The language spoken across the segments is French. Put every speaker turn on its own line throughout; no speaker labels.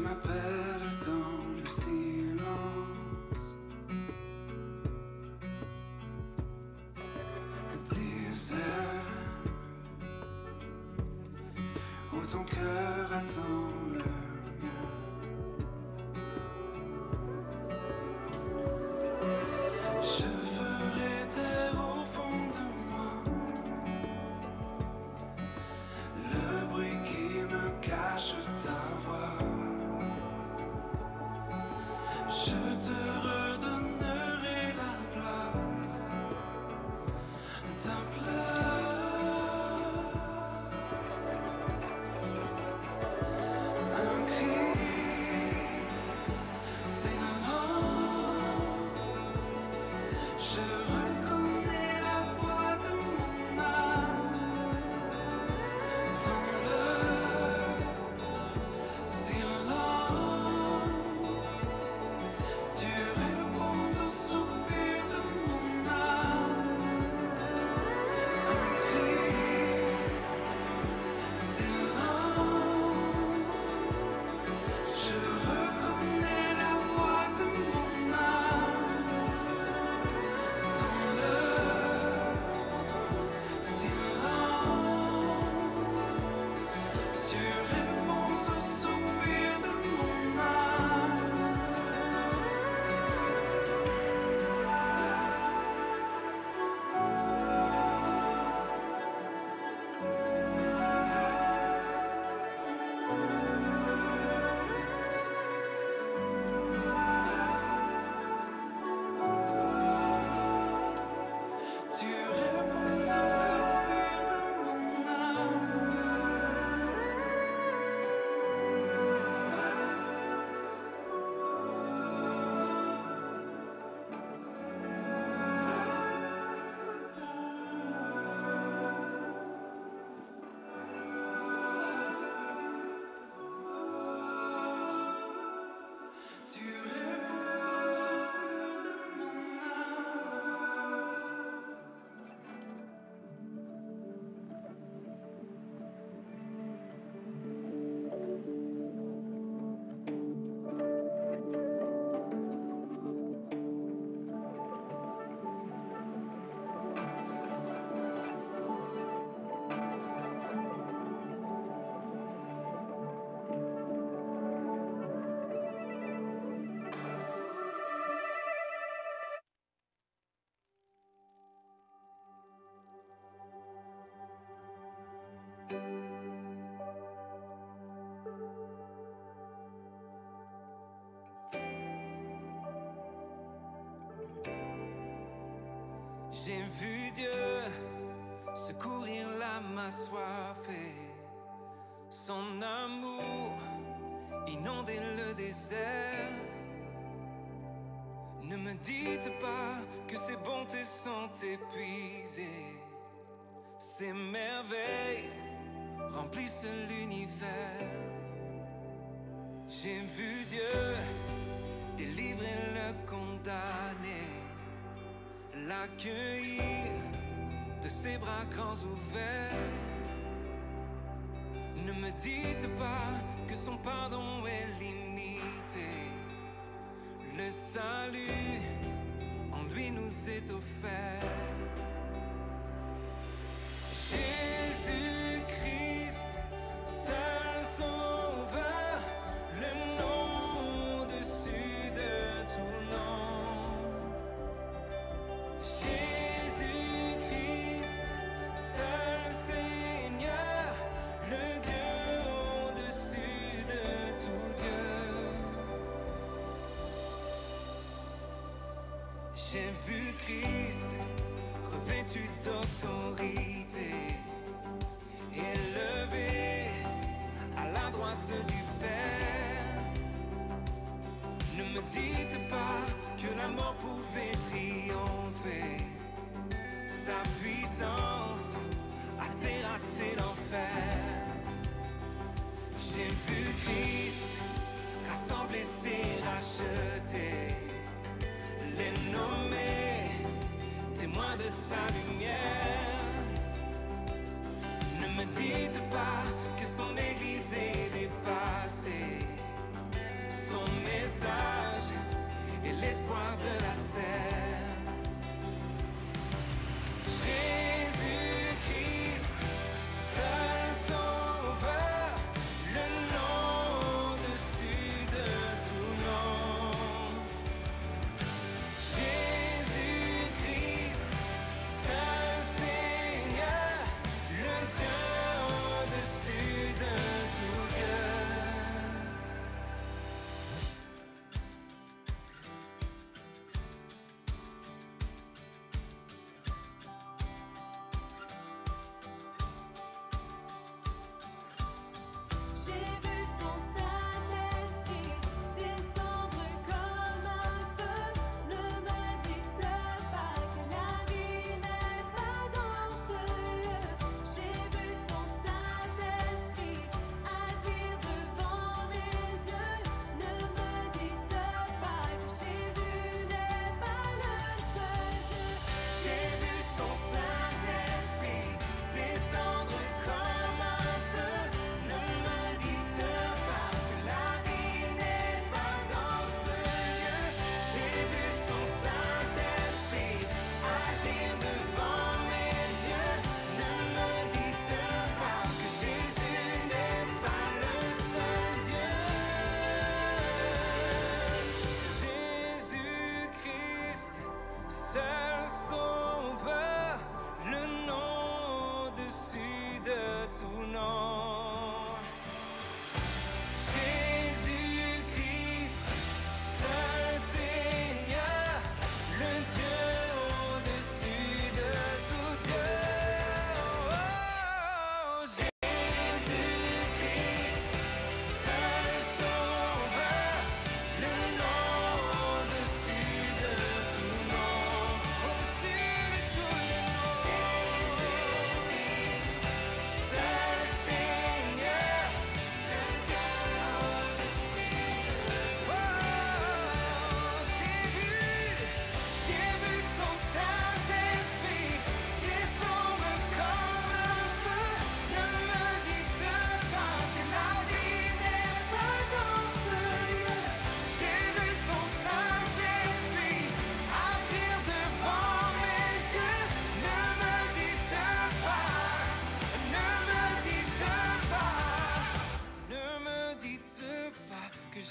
m'appelle dans le silence. Dis où ton cœur attend le mien. Je ferai taire au fond de moi le bruit qui me cache ta voix. Je te redonnerai la place, ta place. Un cri, silence. Je reconnais la voix de mon âme dans le silence. Tu réponds au soupir de mon âme. Un cri, silence. Je reconnais la voix de mon âme dans le silence. Tu réponds au soupir de mon âme. Tu réponds au soupir de mon âme. Tu réponds au soupir de mon
J'ai vu Dieu secourir l'âme assoiffée, son amour inonder le désert. Ne me dites pas que ses bontés sont épuisées, ses merveilles remplissent l'univers. J'ai vu Dieu délivrer le condamné, l'accueillir de ses bras grands ouverts. Ne me dites pas que son pardon est limité. Le salut en lui nous est offert. Jésus-Christ, seul sauveur, le nom au-dessus de tout nom. Jésus-Christ, seul Seigneur, le Dieu au-dessus de tout Dieu. J'ai vu Christ revêtu d'autorité, élevé à la droite du Père. Ne me dites pas que la mort pouvait triompher. Sa puissance a terrassé l'enfer. J'ai vu Christ rassembler ses rachetés, les nommer témoins de sa lumière. Ne me dites pas que son église est dépassée.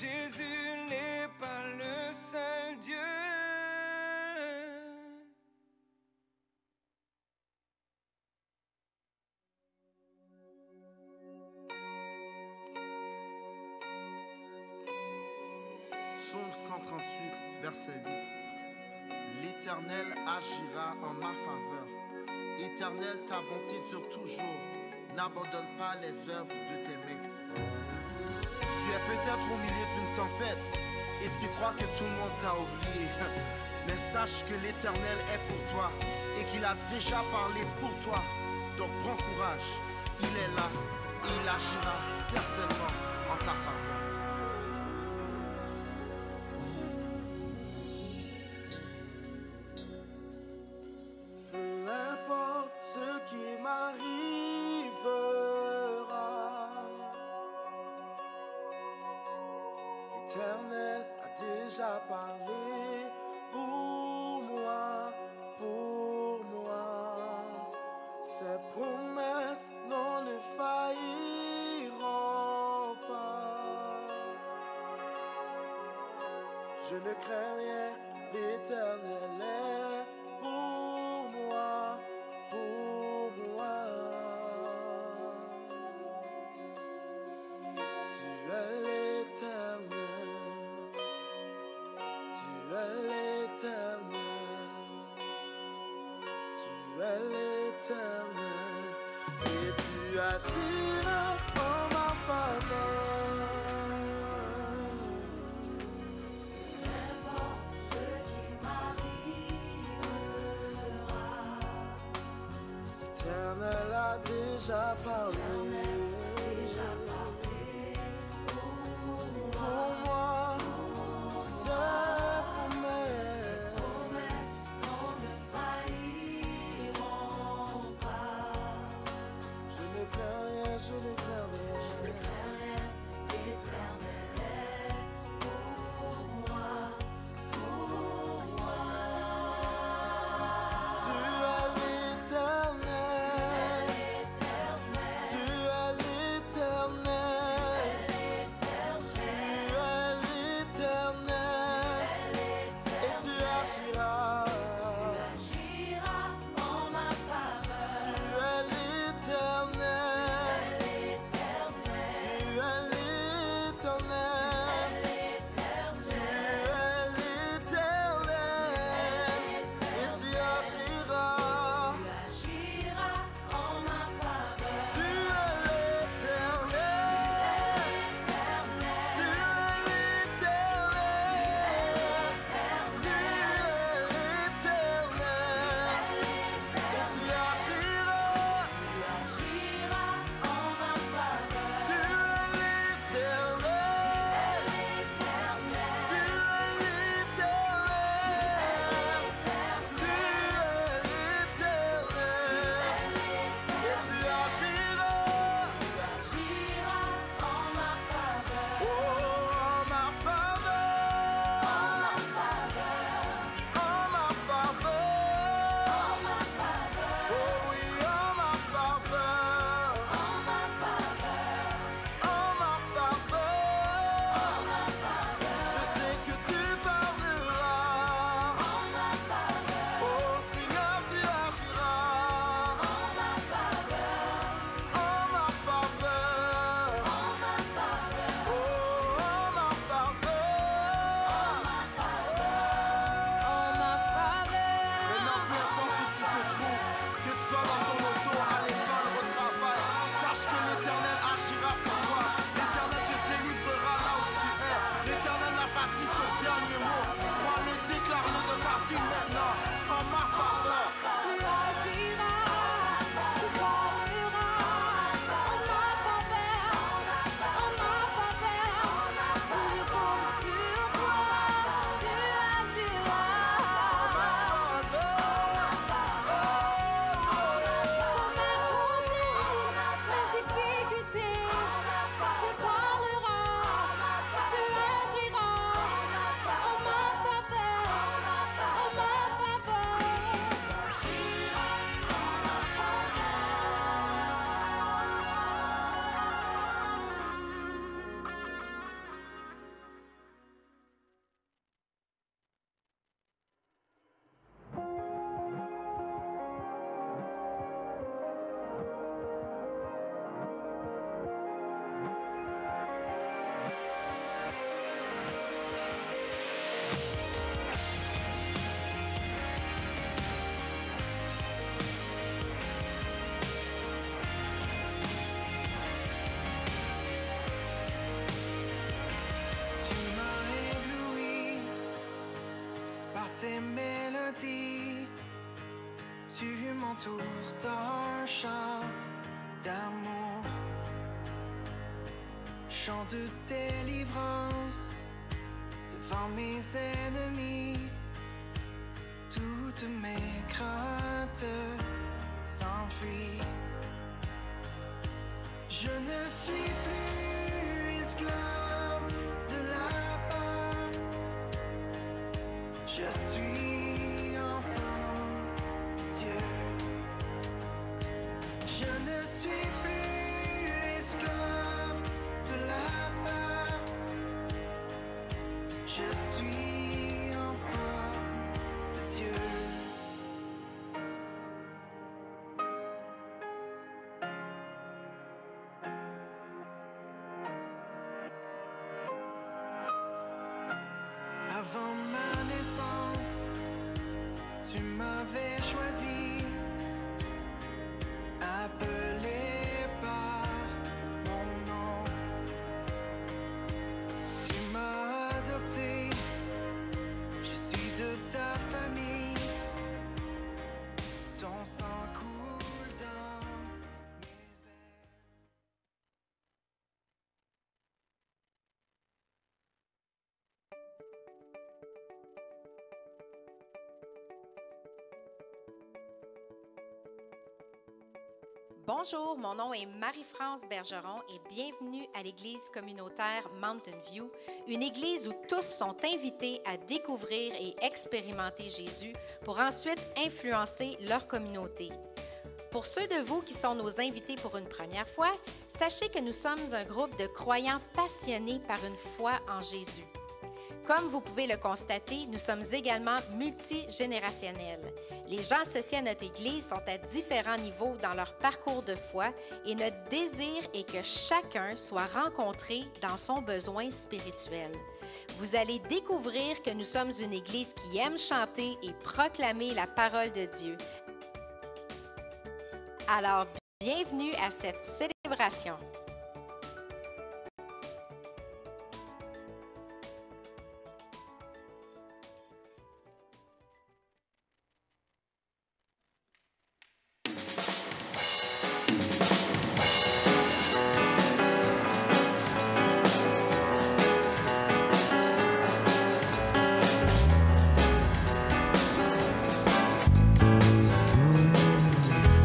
Jésus n'est pas le seul Dieu.
Psaume 138, verset 8. L'Éternel agira en ma faveur. Éternel, ta bonté dure toujours. N'abandonne pas les œuvres de tes mains. Tu es peut-être au milieu d'une tempête et tu crois que tout le monde t'a oublié. Mais sache que l'Éternel est pour toi et qu'il a déjà parlé pour toi. Donc prends courage, il est là et il agira certainement en ta faveur.
Peu importe ce qui m'arrivera, l'Éternel a déjà parlé pour moi, pour moi. Ses promesses n'en ne failliront pas. Je ne crains rien, l'Éternel est pour moi, pour moi. Tu es l'Éternel, tu es l'Éternel, tu es l'Éternel, et tu agiras en ma faveur. L'Éternel a déjà parlé pour moi, ses promesses n'en ne failliront pas. Je ne crains rien, je ne crains rien, je ne crains rien. L'Éternel est pour moi, pour moi. Tu es l'Éternel, tu es l'Éternel, tu es l'Éternel, et tu agiras en ma faveur. Tu es l'Éternel, tu es l'Éternel, tu es l'Éternel, et tu agiras en ma faveur. Tu es l'Éternel, tu es l'Éternel, tu es l'Éternel, et tu agiras en ma faveur. Tu es l'Éternel, tu es l'Éternel, tu es l'Éternel, et tu agiras en ma faveur. Oh, en ma faveur, en ma faveur, oh oui, en ma faveur, en ma faveur. Je sais que tu parleras, oh Seigneur, tu agiras en ma faveur, oh en ma faveur. Maintenant, peu importe où tu te trouves, que tu sois dans ton auto, à l'école, au travail, sache que l'Éternel agira pour toi. L'Éternel te délivrera là où tu es. L'Éternel n'a pas dit son dernier mot. Crois-le, déclare-le de ta vie maintenant, en ma faveur.
Tu agiras, tu parleras en ma faveur, pour je compte sur toi, tu agiras. Tous mes problèmes, mes difficultés, tu parleras, tu agiras en ma faveur,
Par tes mélodies, tu m'entoures d'un chant d'amour, chant de délivrance devant mes ennemis. Toutes mes craintes s'enfuient. Je ne suis plus esclave de la peur. Je suis enfant de Dieu. Je ne suis plus esclave de la peur. Je suis enfant de Dieu. Avant ma naissance, tu m'avais choisi, appelé par mon nom. Tu m'as adopté, je suis de ta famille. Ton sang coule dans mes veines.
Bonjour, mon nom est Marie-France Bergeron et bienvenue à l'église communautaire Mountain View, une église où tous sont invités à découvrir et expérimenter Jésus pour ensuite influencer leur communauté. Pour ceux de vous qui sont nos invités pour une première fois, sachez que nous sommes un groupe de croyants passionnés par une foi en Jésus. Comme vous pouvez le constater, nous sommes également multigénérationnels. Les gens associés à notre Église sont à différents niveaux dans leur parcours de foi et notre désir est que chacun soit rencontré dans son besoin spirituel. Vous allez découvrir que nous sommes une Église qui aime chanter et proclamer la parole de Dieu. Alors, bienvenue à cette célébration.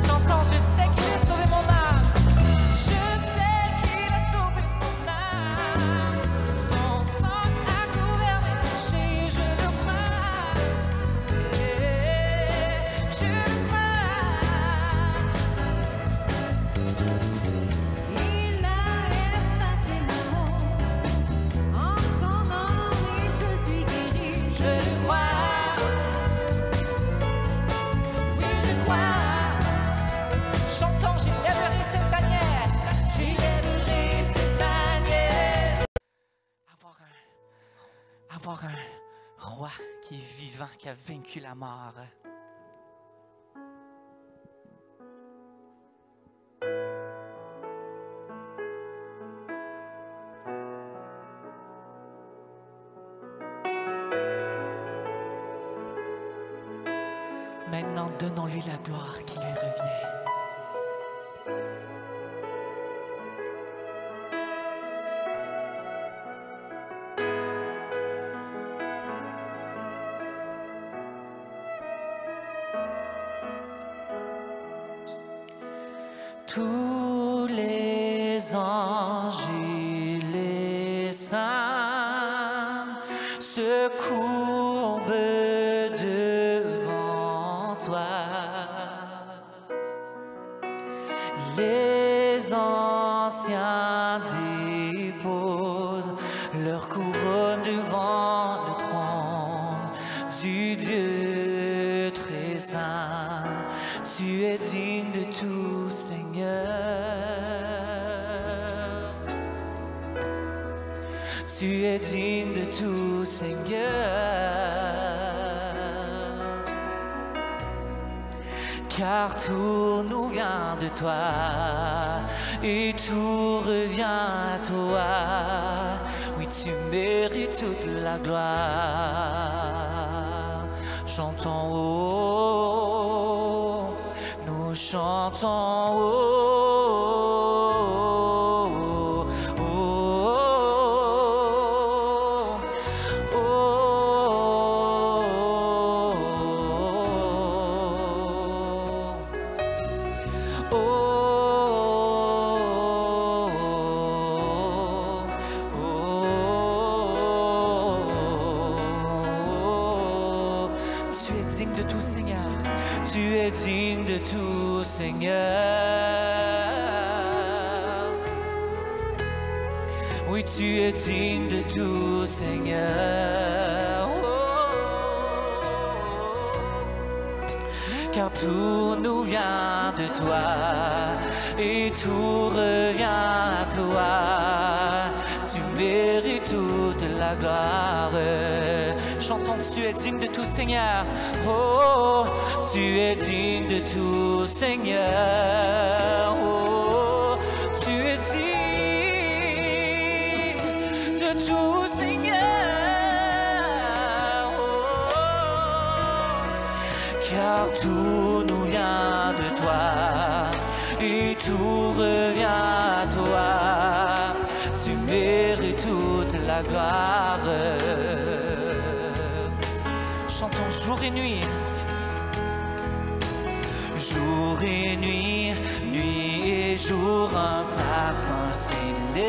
J'entends, je sais qu'il a sauvé mon âme. Je sais qu'il a sauvé mon âme. Son sang a couvert mes péchés, je le crois. Je le crois.
Il a effacé ma honte. En son nom, et je suis guéri.
Je le crois. Si je crois. J'entends, j'élèverai cette bannière. J'élèverai cette bannière.
Avoir un roi qui est vivant, qui a vaincu la mort. Maintenant, donnons-lui la gloire qui lui revient. Tous les anges et les saints se courbent devant toi. Les anciens déposent leur couronne devant le trône du Dieu très saint. Tu es digne de tout, Seigneur. Tu es digne de tout, Seigneur. Car tout nous vient de toi et tout revient à toi. Oui, tu mérites toute la gloire. chantons haut, nous chantons haut.
Tu es digne de tout, Seigneur. Oh, car tout nous vient de toi et tout revient à toi. Tu mérites toute la gloire. Chantons, tu es digne de tout, Seigneur. Oh, tu es digne de tout, Seigneur. Oh, tu es digne tout, Seigneur, oh, car tout nous vient de toi et tout revient à toi. Tu mérites toute la gloire. Chantons jour et nuit. Jour et nuit, nuit et jour, un parfum s'élève.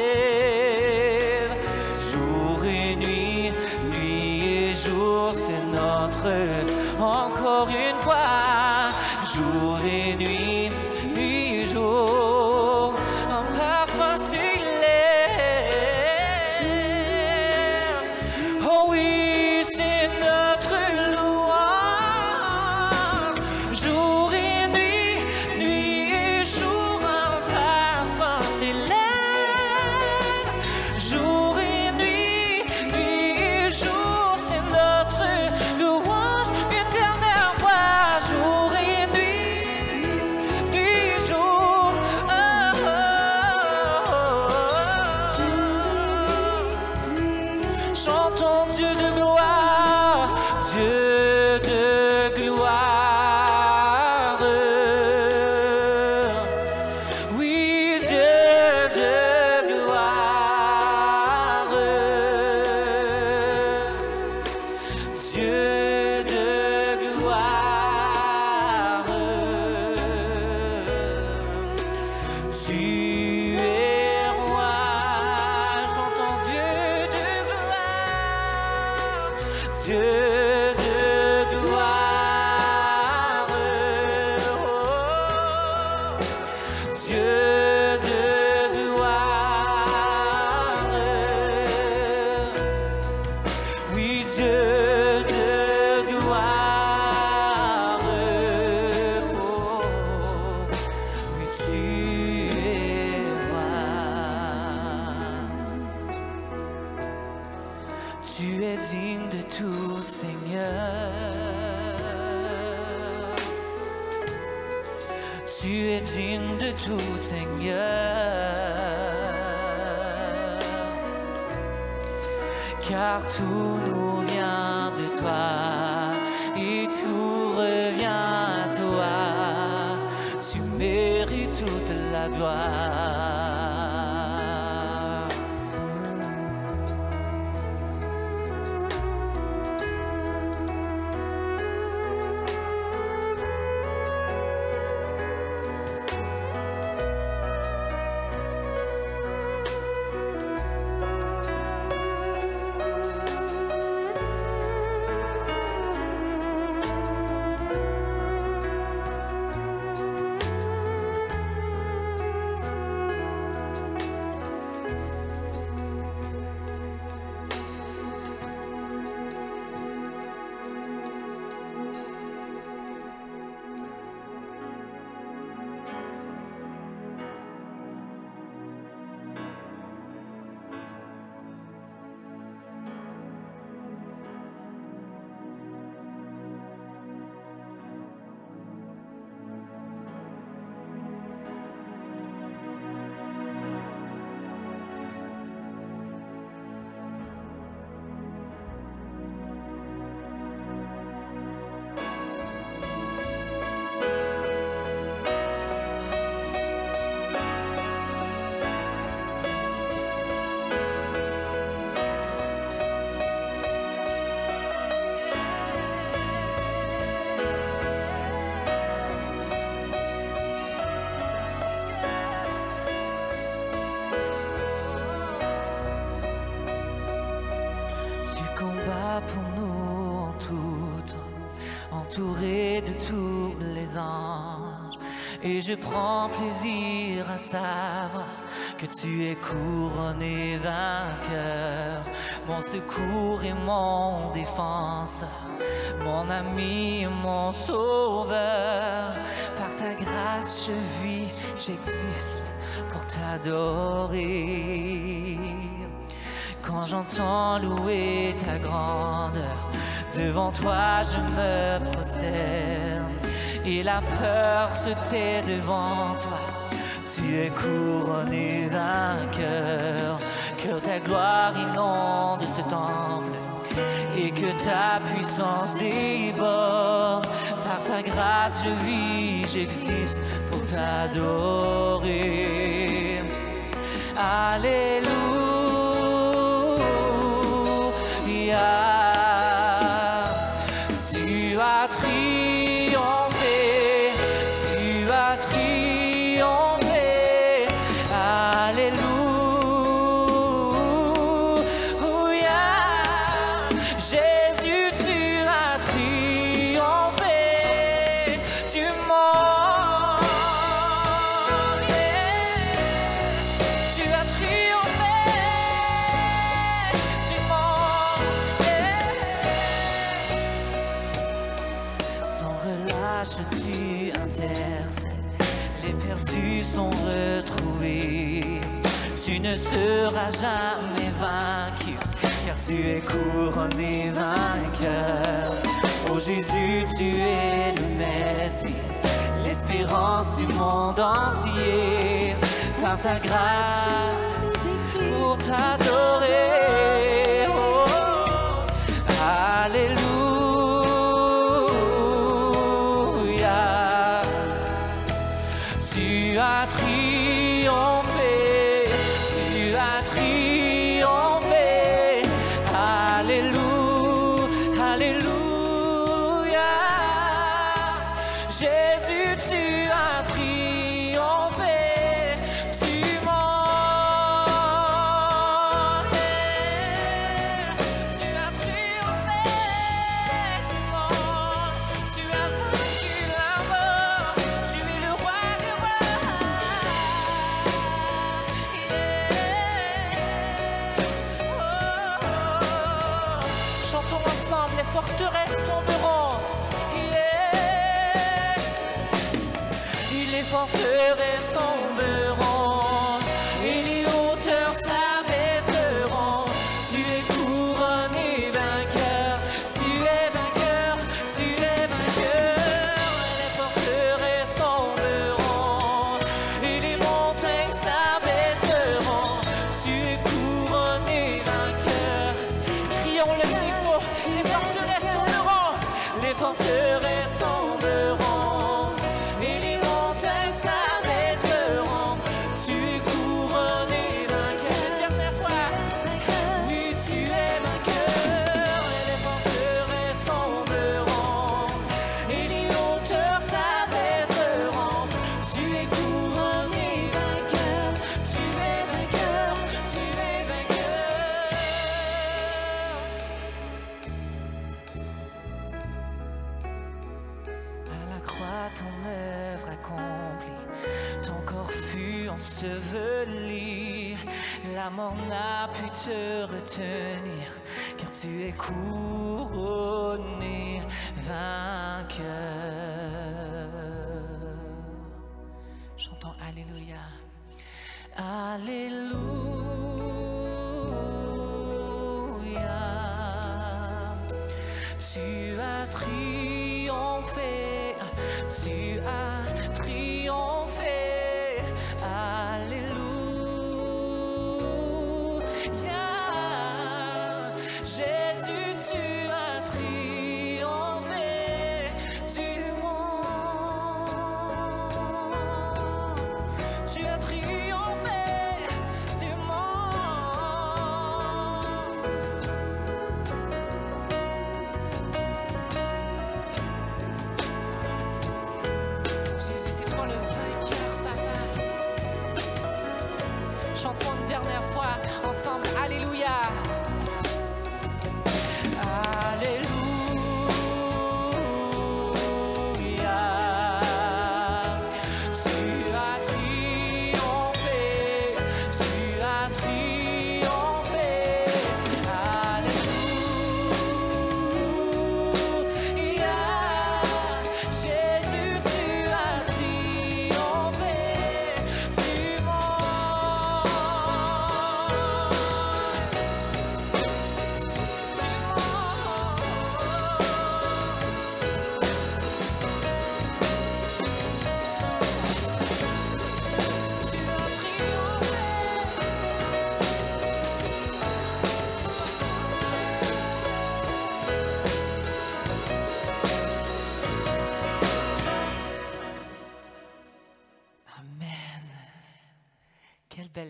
Jour et nuit, nuit et jour, c'est notre encore une fois. Jour et nuit, nuit et jour, un parfum s'élève. Oh oui, c'est notre louange. Jour et nuit, nuit et jour, un parfum s'élève. Jour et chantons Dieu de gloire, Dieu de gloire. Oui, Dieu de gloire. Dieu de gloire. Tu es roi, j'entends Dieu de gloire. Dieu de gloire, oh, Dieu de gloire, oui, Dieu de gloire, oh, oui, tu es roi. Tu es digne de tout, Seigneur. Tu es digne de tout, Seigneur. Car tout nous vient de toi et tout revient à toi. Tu mérites toute la gloire. combat pour nous en tout temps, entouré de tous les anges. Et je prends plaisir à savoir que tu es couronné vainqueur, mon secours et mon défenseur, mon ami et mon sauveur. Par ta grâce je vis, j'existe pour t'adorer. Quand j'entends louer ta grandeur, devant toi je me prosterne. Et la peur se tait devant toi. Tu es couronné vainqueur. Que ta gloire inonde ce temple et que ta puissance déborde. Par ta grâce je vis, j'existe pour t'adorer. Alléluia. Tu as triomphé, tu as triomphé. Alléluia. Jésus, tu as triomphé du monde. Tu as triomphé du monde. Sans relâche, tu intercèdes. Les perdus sont retrouvés. Tu ne seras jamais vaincu, car tu es couronné vainqueur. Oh Jésus, tu es le Messie, l'espérance du monde entier. Par ta grâce, pour t'adorer. Oh, alléluia. Tu as triomphé, tu as triomphé. Alléluia, alléluia. Jésus, tu as triomphé du monde. Tu as triomphé du monde. Tu as vaincu la mort. Tu es le roi des rois. Chantons ensemble, les forteresses tomberont. Les forteresses tomberont et les hauteurs s'abaisseront. Tu es couronné vainqueur, tu es vainqueur, tu es vainqueur. Les forteresses tomberont et les montagnes s'abaisseront. Tu es couronné vainqueur. Crions-le s'il faut. Les forteresses tomberont, les forteresses tomberont et les montagnes s'abaisseront. Tu es couronné vainqueur. Dernière fois. Oui, tu es vainqueur. Et les forteresses tomberont et les hauteurs s'abaisseront. Tu es couronné vainqueur. Tu es vainqueur. Tu es vainqueur. À la croix, ton œuvre accomplie, ton corps fut enseveli. La mort n'a pu te retenir, car tu es couronné vainqueur. Chantons Alléluia. Alléluia. Tu as triomphé, tu as triomphé. Alléluia. Jésus, tu as triomphé du monde. Tu as triomphé du monde. Jésus, c'est toi le vainqueur, papa. Chantons une dernière fois ensemble. Alléluia.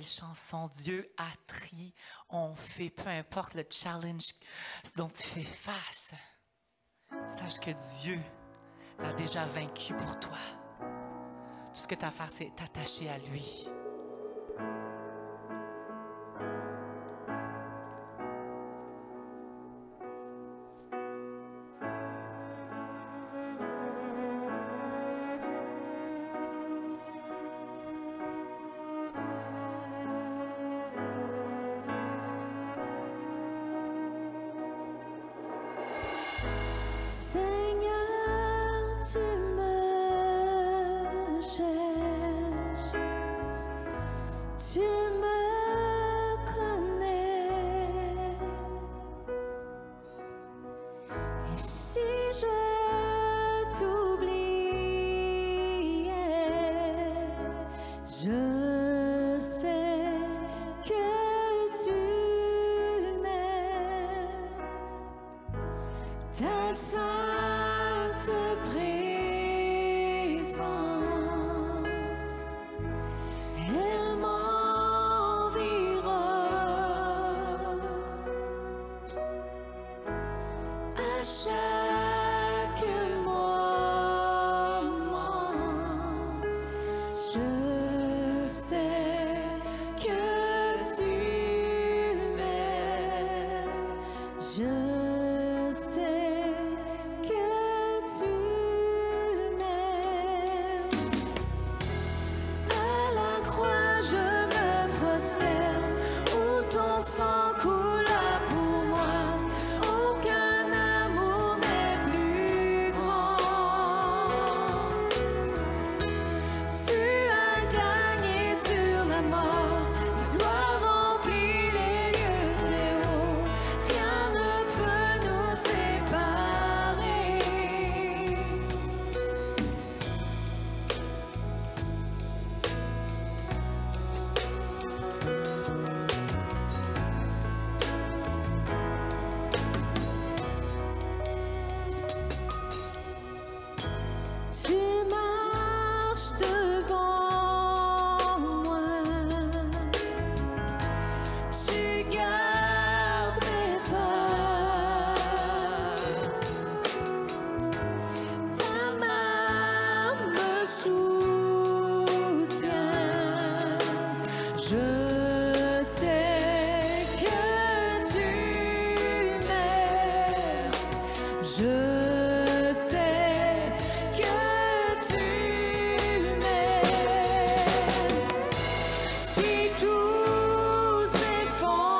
chanson. Dieu a triomphé. Peu importe le challenge dont tu fais face, sache que Dieu l'a déjà vaincu pour toi. Tout ce que tu as à faire, c'est t'attacher à lui.
Seigneur, tu me cherches, tu me connais. Et si je t'oubliais, je sais que tu m'aimes. Ta sainte présence, elle m'environne. À chaque moment, je sais que tu m'aimes. Je sais que tu m'aimes. À la croix, je me prosterne, où ton sang coula pour moi. Aucun amour n'est plus grand. Tu as gagné sur la mort, ta gloire remplit les lieux très hauts. Rien ne peut nous séparer. Tu marches devant moi, tu gardes mes pas, ta main me soutient. Je sais que tu m'aimes. Je sais que tu m'aimes. Si tout s'effondrait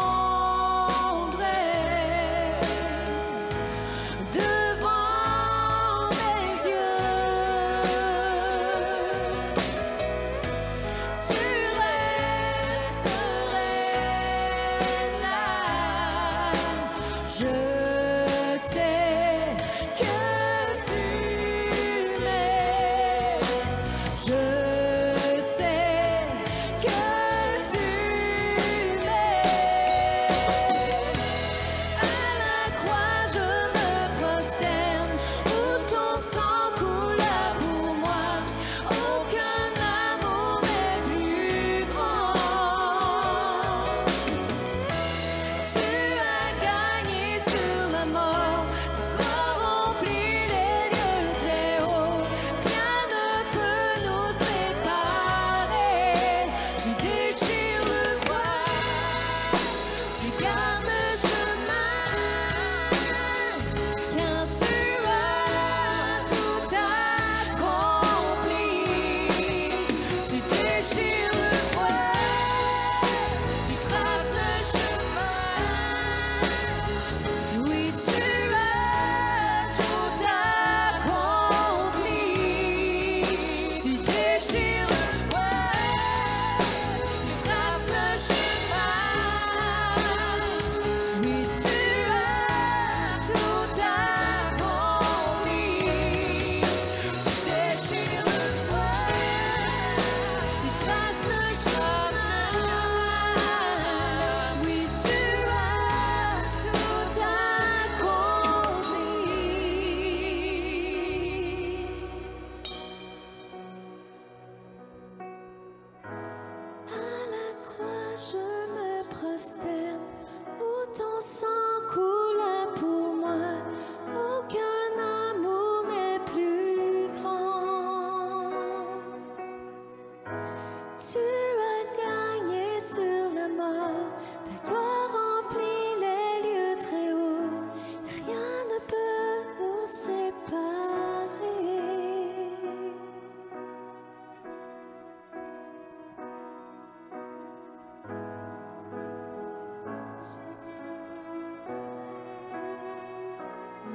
devant mes yeux, tu resterais là. Je sais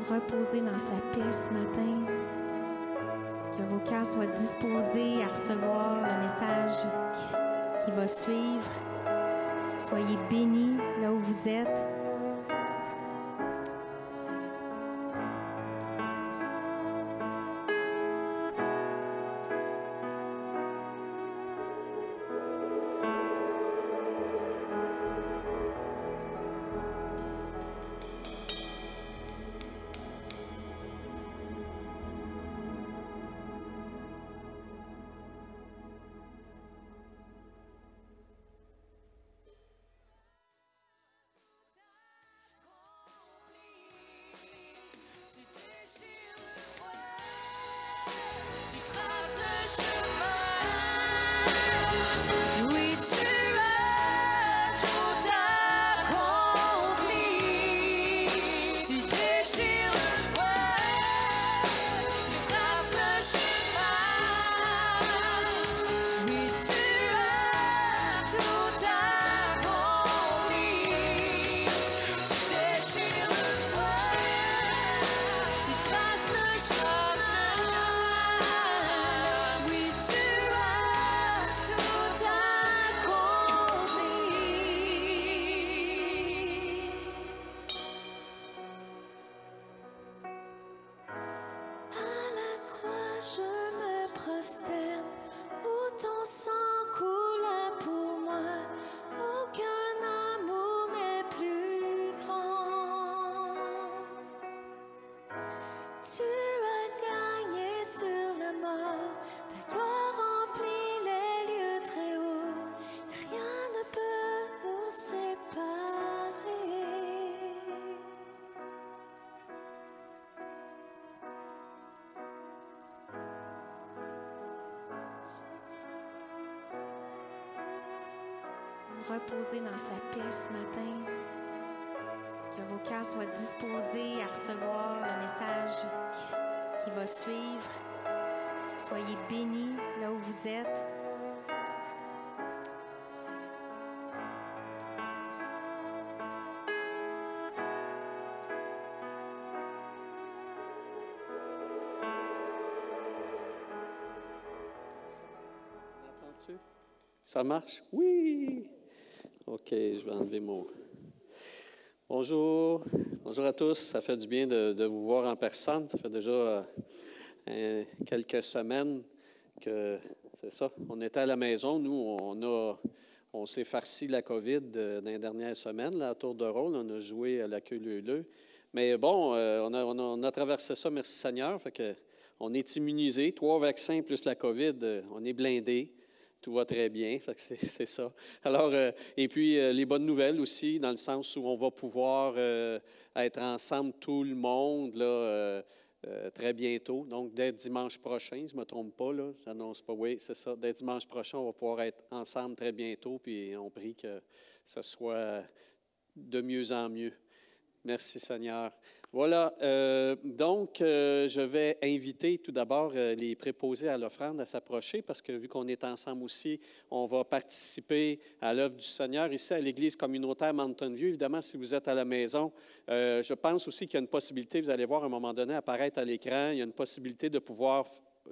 Reposez dans sa paix ce matin. Que vos cœurs soient disposés à recevoir le message qui va suivre. Soyez bénis là où vous êtes. Tu as gagné sur la mort, ta gloire remplit les lieux très hauts, rien ne peut nous séparer. Reposez dans sa paix ce matin. Que vos cœurs soient disposés à recevoir le message qui va suivre. Soyez bénis là où vous êtes.
Ça marche? Oui! OK, je vais enlever mon... Bonjour, bonjour à tous. Ça fait du bien de vous voir en personne. Ça fait déjà quelques semaines que c'est ça. On était à la maison. Nous, on s'est farci la COVID dans les dernières semaines, là, à tour de rôle. On a joué à la queue-leu-leu. Mais bon, on a traversé ça, merci Seigneur. Fait que on est immunisé. 3 vaccins plus la COVID, on est blindé. Tout va très bien, fait que c'est ça. Alors, et puis, les bonnes nouvelles aussi, dans le sens où on va pouvoir être ensemble, tout le monde, là, très bientôt. Donc, dès dimanche prochain, je ne me trompe pas, là, j'annonce pas, oui, c'est ça. Dès dimanche prochain, on va pouvoir être ensemble très bientôt, puis on prie que ce soit de mieux en mieux. Merci Seigneur. Voilà, donc je vais inviter tout d'abord les préposés à l'offrande à s'approcher parce que vu qu'on est ensemble aussi, on va participer à l'œuvre du Seigneur ici à l'Église communautaire Mountain View. Évidemment, si vous êtes à la maison, je pense aussi qu'il y a une possibilité, vous allez voir à un moment donné apparaître à l'écran, il y a une possibilité de pouvoir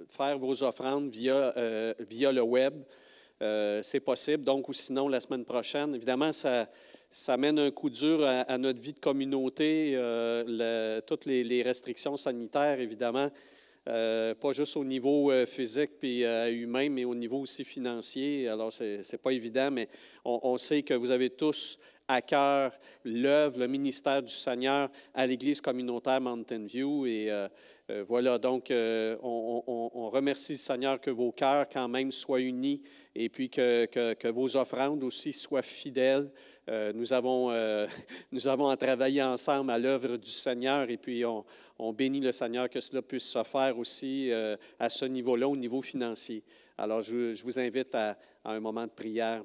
faire vos offrandes via le web. C'est possible, donc ou sinon la semaine prochaine. Évidemment, ça mène un coup dur à notre vie de communauté, toutes les restrictions sanitaires, évidemment, pas juste au niveau physique puis humain, mais au niveau aussi financier. Alors, c'est pas évident, mais on sait que vous avez tous à cœur l'œuvre, le ministère du Seigneur à l'Église communautaire Mountain View. Et voilà, donc on remercie le Seigneur que vos cœurs quand même soient unis et puis que vos offrandes aussi soient fidèles. Nous avons à travailler ensemble à l'œuvre du Seigneur et puis on bénit le Seigneur que cela puisse se faire aussi à ce niveau-là, au niveau financier. Alors, je vous invite à un moment de prière.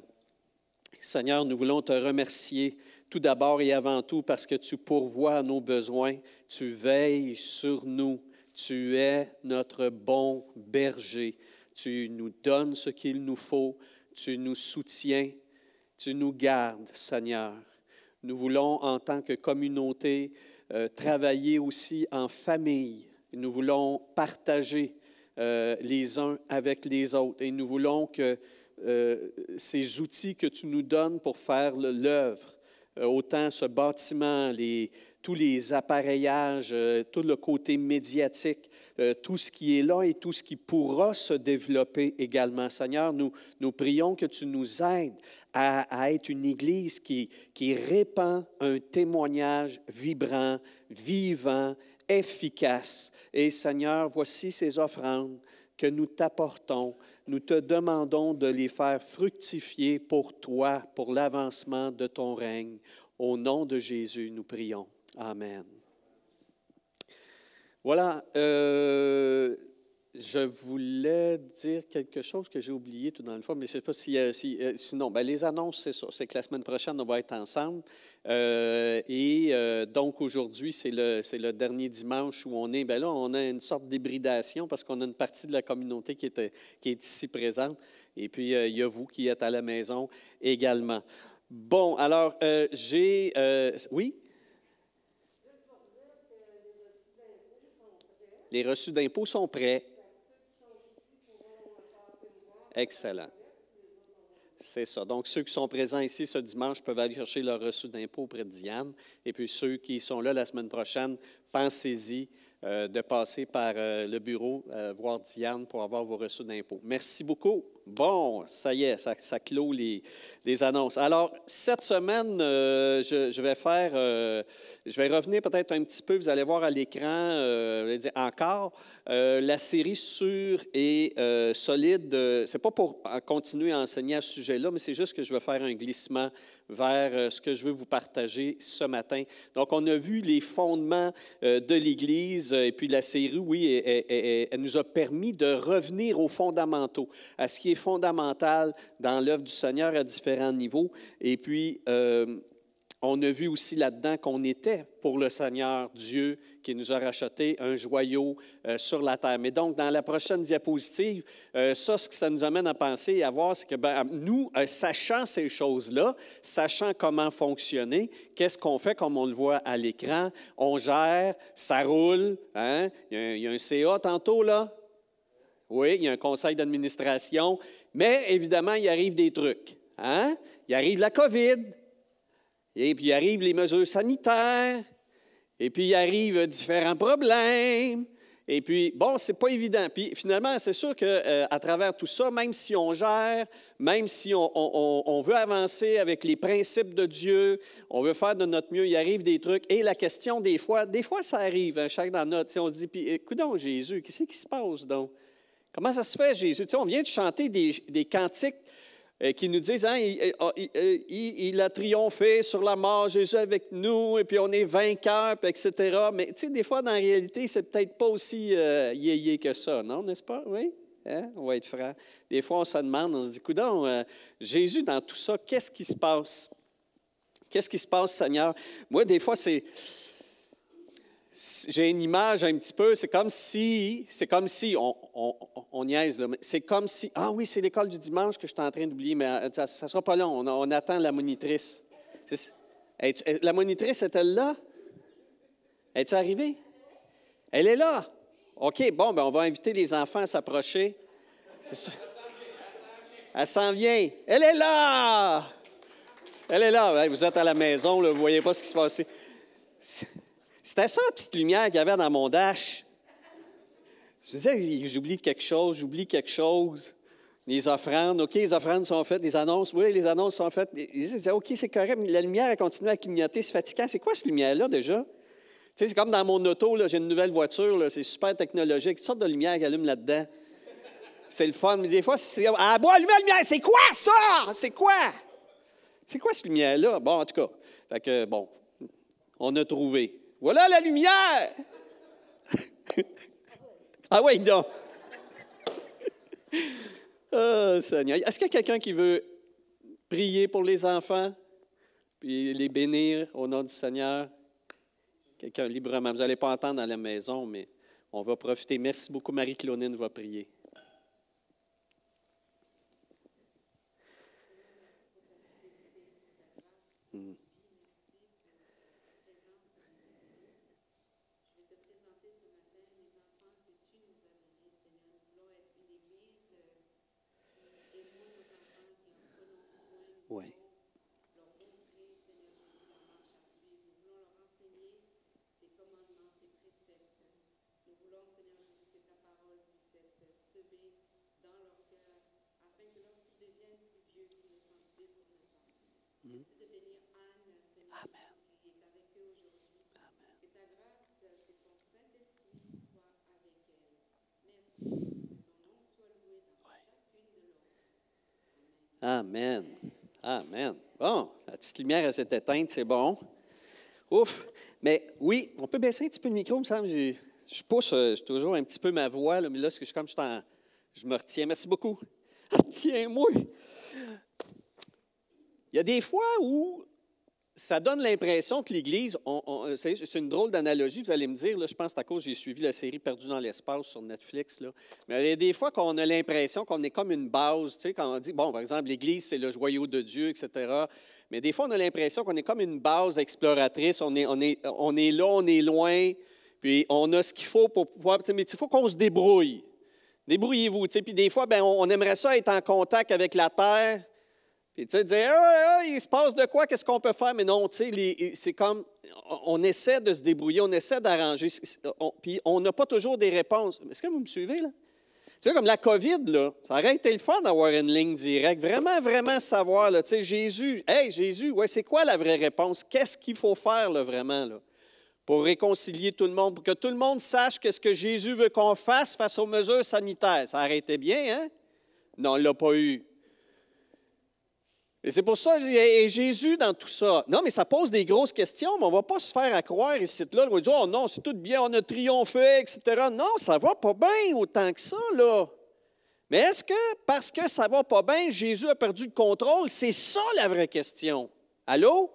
Seigneur, nous voulons te remercier tout d'abord et avant tout parce que tu pourvois à nos besoins, tu veilles sur nous, tu es notre bon berger. Tu nous donnes ce qu'il nous faut, tu nous soutiens, tu nous gardes, Seigneur. Nous voulons, en tant que communauté travailler aussi en famille. Nous voulons partager les uns avec les autres. Et nous voulons que ces outils que tu nous donnes pour faire l'œuvre, autant ce bâtiment, tous les appareillages, tout le côté médiatique, tout ce qui est là et tout ce qui pourra se développer également. Seigneur, nous prions que tu nous aides à être une Église qui répand un témoignage vibrant, vivant, efficace. Et Seigneur, voici ces offrandes que nous t'apportons. Nous te demandons de les faire fructifier pour toi, pour l'avancement de ton règne. Au nom de Jésus, nous prions. Amen. Voilà, je voulais dire quelque chose que j'ai oublié tout dans le fond, mais je ne sais pas sinon, les annonces, c'est ça. C'est que la semaine prochaine, on va être ensemble. Donc, aujourd'hui, c'est le dernier dimanche où on est. Là, on a une sorte d'hybridation parce qu'on a une partie de la communauté qui est ici présente. Et puis, il y a vous qui êtes à la maison également. Bon, alors, oui? Les reçus d'impôts sont prêts. Excellent. C'est ça. Donc, ceux qui sont présents ici ce dimanche peuvent aller chercher leur reçu d'impôt auprès de Diane. Et puis, ceux qui sont là la semaine prochaine, pensez-y de passer par le bureau, voir Diane pour avoir vos reçus d'impôt. Merci beaucoup. Bon, ça y est, ça clôt les annonces. Alors, cette semaine, je vais revenir peut-être un petit peu, vous allez voir à l'écran, encore, la série Sûr et solide. C'est pas pour continuer à enseigner à ce sujet-là, mais c'est juste que je vais faire un glissement vers ce que je veux vous partager ce matin. Donc, on a vu les fondements de l'Église, et puis la série, oui, elle nous a permis de revenir aux fondamentaux, à ce qui est fondamental dans l'œuvre du Seigneur à différents niveaux. Et puis, on a vu aussi là-dedans qu'on était pour le Seigneur Dieu qui nous a racheté un joyau sur la terre. Mais donc, dans la prochaine diapositive, ce que ça nous amène à penser et à voir, c'est que nous, sachant ces choses-là, sachant comment fonctionner, qu'est-ce qu'on fait comme on le voit à l'écran? On gère, ça roule. Hein? Il y a un CA tantôt, là. Oui, il y a un conseil d'administration. Mais évidemment, il arrive des trucs. Hein? Il arrive la COVID. Et puis, il arrive les mesures sanitaires, et puis, il arrive différents problèmes, et puis, bon, c'est pas évident. Puis, finalement, c'est sûr qu'à travers tout ça, même si on gère, même si on veut avancer avec les principes de Dieu, on veut faire de notre mieux, il arrive des trucs. Et la question, des fois ça arrive, hein, chaque dans notre, on se dit, puis, écoute donc, Jésus, qu'est-ce qui se passe donc? Comment ça se fait, Jésus? Tu sais, on vient de chanter des cantiques qui nous disent, hein, il a triomphé sur la mort, Jésus avec nous, et puis on est vainqueurs, etc. Mais tu sais, des fois, dans la réalité, c'est peut-être pas aussi yéyé que ça, non, n'est-ce pas? Oui? Hein? On va être franc. Des fois, on se demande, on se dit, coudonc, Jésus, dans tout ça, qu'est-ce qui se passe? Qu'est-ce qui se passe, Seigneur? Moi, des fois, j'ai une image un petit peu, c'est comme si, on niaise, là, mais c'est comme si, ah oui, c'est l'école du dimanche que je suis en train d'oublier, mais ça ne sera pas long, on attend la monitrice. La monitrice est-elle là? Es-tu arrivée? Elle est là. OK, bon, ben on va inviter les enfants à s'approcher. C'est ça. Elle s'en vient. Elle est là! Elle est là. Vous êtes à la maison, là, vous ne voyez pas ce qui se passe. C'était ça, la petite lumière qu'il y avait dans mon dash. Je disais, j'oublie quelque chose. Les offrandes, OK, les offrandes sont faites, les annonces, oui, les annonces sont faites. Je disais, OK, c'est correct, mais la lumière a continué à clignoter, c'est fatigant. C'est quoi cette lumière-là déjà? Tu sais, c'est comme dans mon auto, là, j'ai une nouvelle voiture, là, c'est super technologique, toutes sortes de lumières qui allument là-dedans. C'est le fun, mais des fois, c'est... Ah, bon, allumer la lumière, c'est quoi ça? C'est quoi? C'est quoi cette lumière-là? Bon, en tout cas, fait que, bon, on a trouvé. Voilà la lumière! Ah oui, donc! Oh, Seigneur. Est-ce qu'il y a quelqu'un qui veut prier pour les enfants, puis les bénir au nom du Seigneur? Quelqu'un librement. Vous n'allez pas entendre dans la maison, mais on va profiter. Merci beaucoup. Marie-Claudine va prier. Oui. Amen. Amen. Bon, la petite lumière s'est éteinte, c'est bon. Ouf. Mais oui, on peut baisser un petit peu le micro, il me semble. Je pousse toujours un petit peu ma voix, là, mais là, je me retiens. Merci beaucoup. Tiens-moi. Il y a des fois où ça donne l'impression que l'Église, c'est une drôle d'analogie, vous allez me dire, là, je pense que c'est à cause que j'ai suivi la série Perdu dans l'espace sur Netflix, là. Mais il y a des fois qu'on a l'impression qu'on est comme une base, tu sais, quand on dit, bon, par exemple, l'Église, c'est le joyau de Dieu, etc. Mais des fois, on a l'impression qu'on est comme une base exploratrice, on est là, on est loin, puis on a ce qu'il faut pour pouvoir, mais il faut qu'on se débrouille. Débrouillez-vous, tu sais, puis des fois, ben, on aimerait ça être en contact avec la Terre, puis tu sais, dire, il se passe de quoi, qu'est-ce qu'on peut faire? Mais non, tu sais, c'est comme, on essaie de se débrouiller, on essaie d'arranger, puis on n'a pas toujours des réponses. Est-ce que vous me suivez, là? Tu sais, comme la COVID, là, ça aurait été le fun d'avoir une ligne directe, vraiment, vraiment savoir, là, tu sais, Jésus, ouais, c'est quoi la vraie réponse? Qu'est-ce qu'il faut faire, là, vraiment, là, pour réconcilier tout le monde, pour que tout le monde sache qu'est-ce que Jésus veut qu'on fasse face aux mesures sanitaires? Ça aurait été bien, hein? Non, on ne l'a pas eu. Et c'est pour ça, et Jésus dans tout ça. Non, mais ça pose des grosses questions, mais on ne va pas se faire à croire ici, là. On va dire, oh non, c'est tout bien, on a triomphé, etc. Non, ça ne va pas bien autant que ça, là. Mais est-ce que, parce que ça ne va pas bien, Jésus a perdu le contrôle? C'est ça la vraie question. Allô?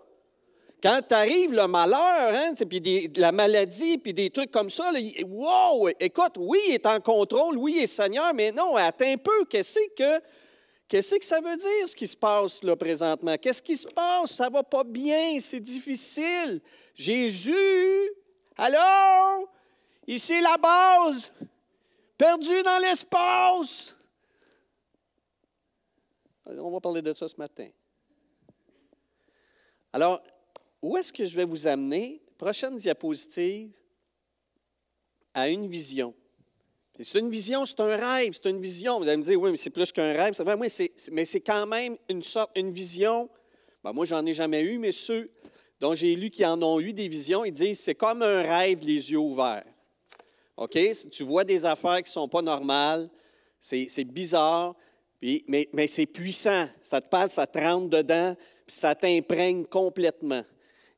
Quand t'arrive le malheur, hein, puis la maladie, puis des trucs comme ça, là, wow! Écoute, oui, il est en contrôle, oui, il est Seigneur, mais non, attends un peu, Qu'est-ce que ça veut dire, ce qui se passe là présentement? Qu'est-ce qui se passe? Ça ne va pas bien, c'est difficile. Jésus, allô? Ici la base, perdu dans l'espace. On va parler de ça ce matin. Alors, où est-ce que je vais vous amener? Prochaine diapositive, à une vision. C'est une vision, c'est un rêve, c'est une vision. Vous allez me dire, oui, mais c'est plus qu'un rêve. Oui, mais c'est quand même une vision. Ben, moi, j'en ai jamais eu, mais ceux dont j'ai lu qui en ont eu des visions, ils disent, c'est comme un rêve, les yeux ouverts. OK? Tu vois des affaires qui ne sont pas normales, c'est bizarre, mais c'est puissant. Ça te parle, ça te rentre dedans, puis ça t'imprègne complètement.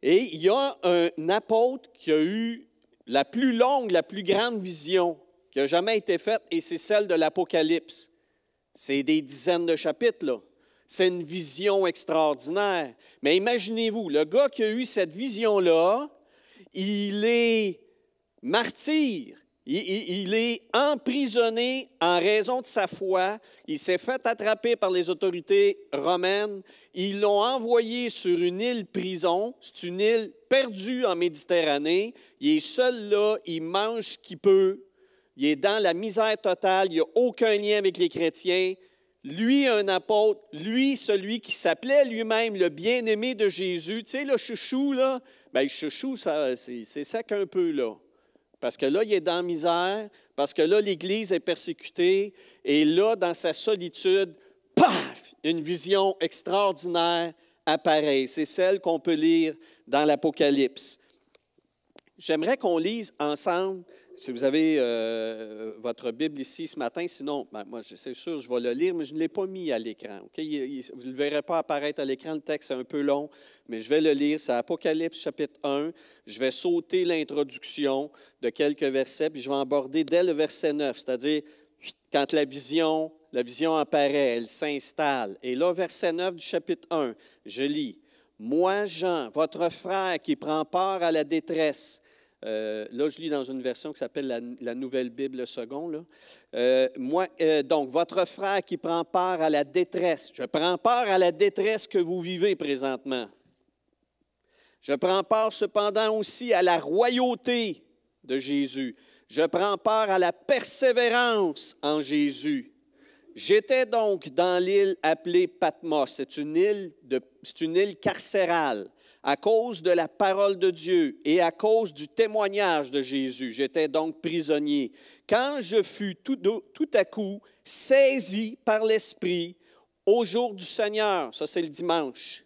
Et il y a un apôtre qui a eu la plus longue, la plus grande vision qui n'a jamais été faite, et c'est celle de l'Apocalypse. C'est des dizaines de chapitres, là. C'est une vision extraordinaire. Mais imaginez-vous, le gars qui a eu cette vision-là, il est martyr. Il est emprisonné en raison de sa foi. Il s'est fait attraper par les autorités romaines. Ils l'ont envoyé sur une île prison. C'est une île perdue en Méditerranée. Il est seul là, il mange ce qu'il peut. Il est dans la misère totale, il n'y a aucun lien avec les chrétiens. Lui, un apôtre, lui, celui qui s'appelait lui-même le bien-aimé de Jésus. Tu sais, le chouchou, là, bien, le chouchou, c'est sec un peu, là. Parce que là, il est dans la misère, parce que là, l'Église est persécutée, et là, dans sa solitude, paf, une vision extraordinaire apparaît. C'est celle qu'on peut lire dans l'Apocalypse. J'aimerais qu'on lise ensemble. Si vous avez votre Bible ici ce matin, sinon, ben, moi, c'est sûr, je vais le lire, mais je ne l'ai pas mis à l'écran. Okay? Vous ne le verrez pas apparaître à l'écran, le texte est un peu long, mais je vais le lire. C'est Apocalypse chapitre 1. Je vais sauter l'introduction de quelques versets, puis je vais aborder dès le verset 9, c'est-à-dire quand la vision apparaît, elle s'installe. Et là, verset 9 du chapitre 1, je lis. « Moi, Jean, votre frère qui prend part à la détresse. » Là, je lis dans une version qui s'appelle la Nouvelle Bible Second. Donc, votre frère qui prend part à la détresse. Je prends part à la détresse que vous vivez présentement. Je prends part cependant aussi à la royauté de Jésus. Je prends part à la persévérance en Jésus. J'étais donc dans l'île appelée Patmos. C'est une île carcérale. À cause de la parole de Dieu et à cause du témoignage de Jésus, j'étais donc prisonnier. Quand je fus tout à coup saisi par l'Esprit au jour du Seigneur, ça c'est le dimanche,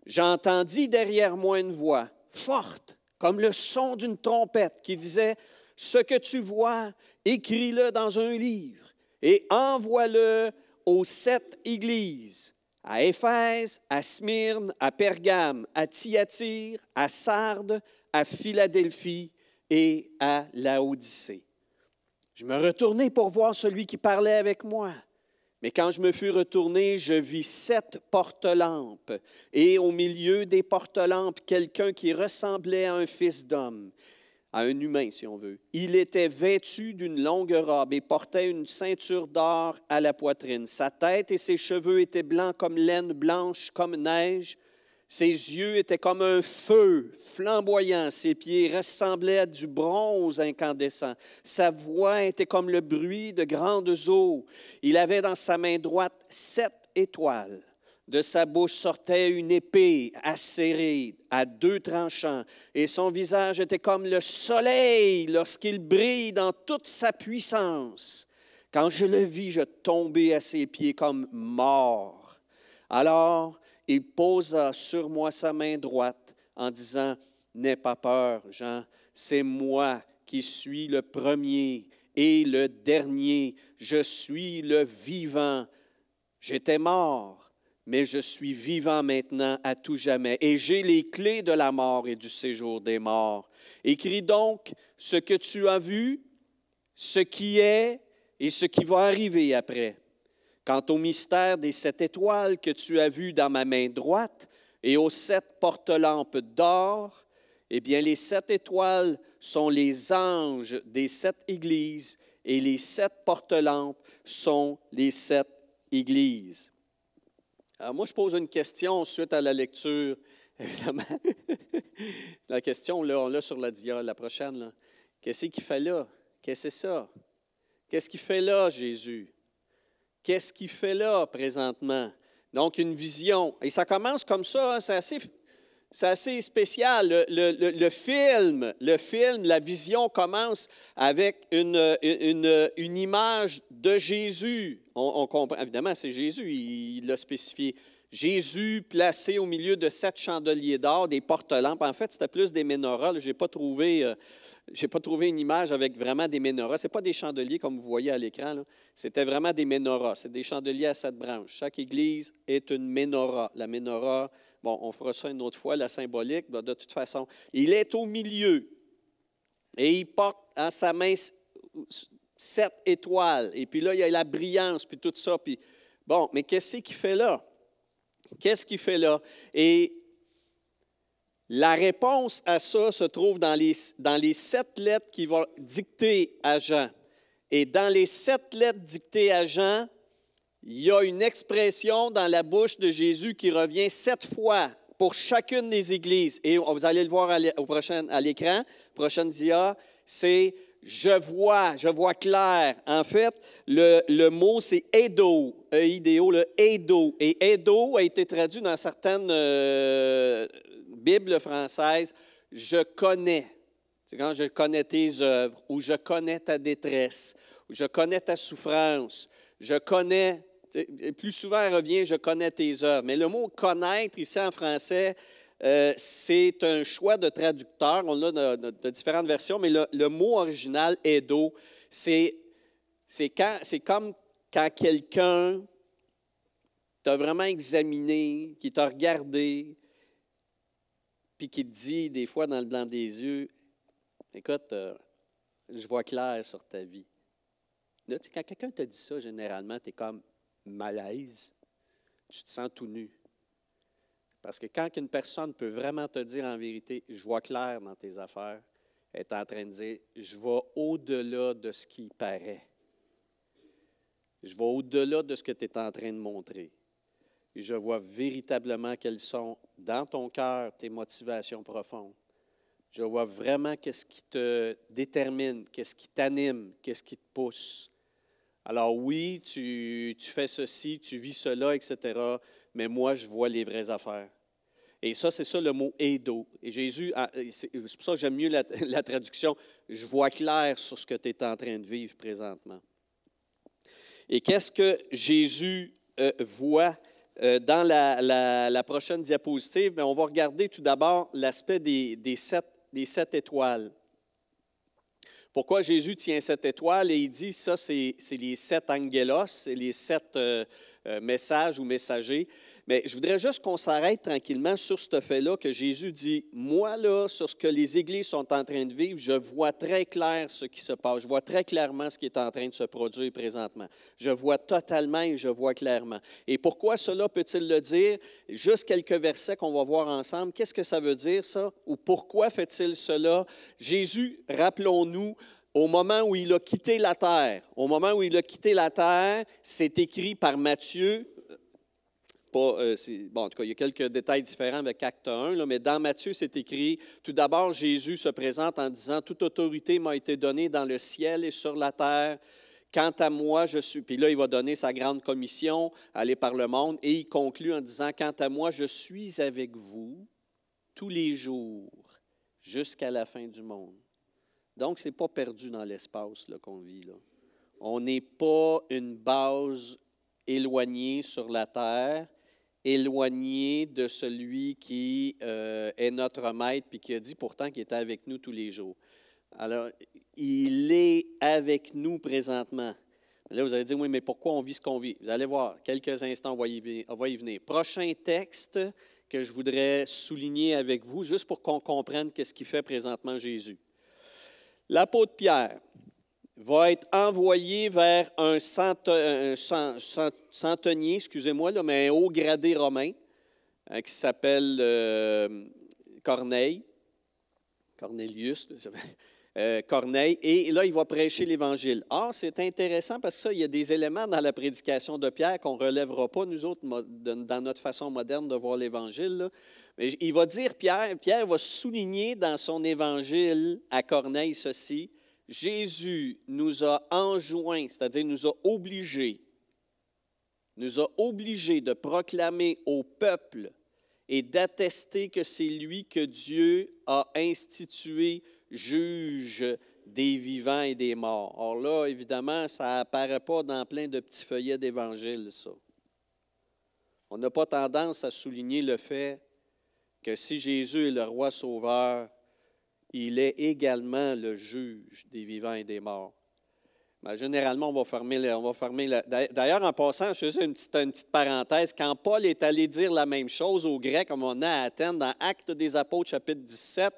j'entendis derrière moi une voix forte, comme le son d'une trompette, qui disait, « Ce que tu vois, écris-le dans un livre et envoie-le aux 7 églises. » À Éphèse, à Smyrne, à Pergame, à Thyatire, à Sardes, à Philadelphie et à Laodicée. Je me retournai pour voir celui qui parlait avec moi. Mais quand je me fus retourné, je vis 7 porte-lampes, et au milieu des porte-lampes, quelqu'un qui ressemblait à un fils d'homme, à un humain si on veut. Il était vêtu d'une longue robe et portait une ceinture d'or à la poitrine. Sa tête et ses cheveux étaient blancs comme laine, blanche comme neige. Ses yeux étaient comme un feu flamboyant. Ses pieds ressemblaient à du bronze incandescent. Sa voix était comme le bruit de grandes eaux. Il avait dans sa main droite 7 étoiles. De sa bouche sortait une épée acérée à 2 tranchants, et son visage était comme le soleil lorsqu'il brille dans toute sa puissance. Quand je le vis, je tombai à ses pieds comme mort. Alors, il posa sur moi sa main droite en disant, « N'aie pas peur, Jean, c'est moi qui suis le premier et le dernier. Je suis le vivant. J'étais mort. Mais je suis vivant maintenant à tout jamais, et j'ai les clés de la mort et du séjour des morts. Écris donc ce que tu as vu, ce qui est et ce qui va arriver après. Quant au mystère des 7 étoiles que tu as vues dans ma main droite et aux 7 porte-lampes d'or, eh bien les 7 étoiles sont les anges des 7 églises et les 7 porte-lampes sont les 7 églises. » Alors moi, je pose une question suite à la lecture, évidemment. La question, là, on l'a sur la dia, la prochaine. Là. Qu'est-ce qu'il fait là? Qu'est-ce que c'est ça? Qu'est-ce qu'il fait là, Jésus? Qu'est-ce qu'il fait là, présentement? Donc, une vision. Et ça commence comme ça, hein, c'est assez spécial. Le film, la vision commence avec une image de Jésus. On comprend, évidemment, c'est Jésus, il l'a spécifié. Jésus placé au milieu de 7 chandeliers d'or, des porte-lampes. En fait, c'était plus des menorahs. Je n'ai pas trouvé une image avec vraiment des menorahs. Ce n'est pas des chandeliers comme vous voyez à l'écran. Là. C'était vraiment des menorahs. C'est des chandeliers à 7 branches. Chaque église est une menorah. La menorah, bon, on fera ça une autre fois, la symbolique. De toute façon, il est au milieu et il porte en sa main 7 étoiles. Et puis là, il y a la brillance, puis tout ça. Puis, bon, mais qu'est-ce qu'il fait là? Qu'est-ce qu'il fait là? Et la réponse à ça se trouve dans les 7 lettres qu'il va dicter à Jean. Et dans les 7 lettres dictées à Jean, il y a une expression dans la bouche de Jésus qui revient 7 fois pour chacune des églises. Et vous allez le voir à l'écran, prochaine dia, c'est « je vois clair ». En fait, le mot, c'est « eido », E-I-D-O, le « eido ». Et « eido » a été traduit dans certaines Bibles françaises, « je connais ». C'est quand je connais tes œuvres, ou je connais ta détresse, ou je connais ta souffrance, je connais. Plus souvent, elle revient, je connais tes œuvres. Mais le mot connaître, ici en français, c'est un choix de traducteur. On a de différentes versions, mais le mot original, eido, c'est comme quand quelqu'un t'a vraiment examiné, qui t'a regardé, puis qui te dit, des fois, dans le blanc des yeux, écoute, je vois clair sur ta vie. Là, quand quelqu'un te dit ça, généralement, tu es comme malaise, tu te sens tout nu. Parce que quand une personne peut vraiment te dire en vérité, je vois clair dans tes affaires, elle est en train de dire, je vais au-delà de ce qui paraît. Je vais au-delà de ce que tu es en train de montrer. Et je vois véritablement quelles sont dans ton cœur tes motivations profondes. Je vois vraiment qu'est-ce qui te détermine, qu'est-ce qui t'anime, qu'est-ce qui te pousse. Alors oui, tu fais ceci, tu vis cela, etc., mais moi, je vois les vraies affaires. Et ça, c'est ça le mot « eido ». Et Jésus, c'est pour ça que j'aime mieux la traduction, « je vois clair sur ce que tu es en train de vivre présentement ». Et qu'est-ce que Jésus voit dans la prochaine diapositive? Bien, on va regarder tout d'abord l'aspect des 7 étoiles. Pourquoi Jésus tient 7 étoiles? Et il dit, ça, c'est les 7 angelos, c'est les 7 messages ou messagers. Mais je voudrais juste qu'on s'arrête tranquillement sur ce fait-là que Jésus dit, moi, là, sur ce que les églises sont en train de vivre, je vois très clair ce qui se passe. Je vois très clairement ce qui est en train de se produire présentement. Je vois totalement et je vois clairement. Et pourquoi cela peut-il le dire? Juste quelques versets qu'on va voir ensemble. Qu'est-ce que ça veut dire, ça? Ou pourquoi fait-il cela? Jésus, rappelons-nous, au moment où il a quitté la terre, c'est écrit par Matthieu. En tout cas, il y a quelques détails différents avec Acte 1, là, mais dans Matthieu, c'est écrit, tout d'abord, Jésus se présente en disant, « Toute autorité m'a été donnée dans le ciel et sur la terre. Quant à moi, je suis... » Puis là, il va donner sa grande commission, aller par le monde, et il conclut en disant, « Quant à moi, je suis avec vous tous les jours jusqu'à la fin du monde. » Donc, ce n'est pas perdu dans l'espace là, qu'on vit. Là. On n'est pas une base éloignée sur la terre, éloigné de celui qui est notre maître, puis qui a dit pourtant qu'il était avec nous tous les jours. Alors, il est avec nous présentement. Là, vous allez dire, oui, mais pourquoi on vit ce qu'on vit? Vous allez voir, quelques instants, on va y venir. Prochain texte que je voudrais souligner avec vous, juste pour qu'on comprenne qu'est-ce qu'il fait présentement Jésus. L'apôtre Pierre va être envoyé vers un centenier, excusez-moi, là, mais un haut gradé romain qui s'appelle Corneille, et là, il va prêcher l'Évangile. Or, c'est intéressant parce que ça, il y a des éléments dans la prédication de Pierre qu'on ne relèvera pas, nous autres, dans notre façon moderne de voir l'Évangile. Là. Mais il va dire, Pierre va souligner dans son Évangile à Corneille ceci, Jésus nous a enjoints, c'est-à-dire nous a obligés de proclamer au peuple et d'attester que c'est lui que Dieu a institué juge des vivants et des morts. Or là, évidemment, ça n'apparaît pas dans plein de petits feuillets d'Évangile, ça. On n'a pas tendance à souligner le fait que si Jésus est le roi sauveur, il est également le juge des vivants et des morts. Mais généralement, on va fermer D'ailleurs, en passant, je fais une petite parenthèse. Quand Paul est allé dire la même chose aux Grecs, comme on a à Athènes, dans Actes des Apôtres, chapitre 17,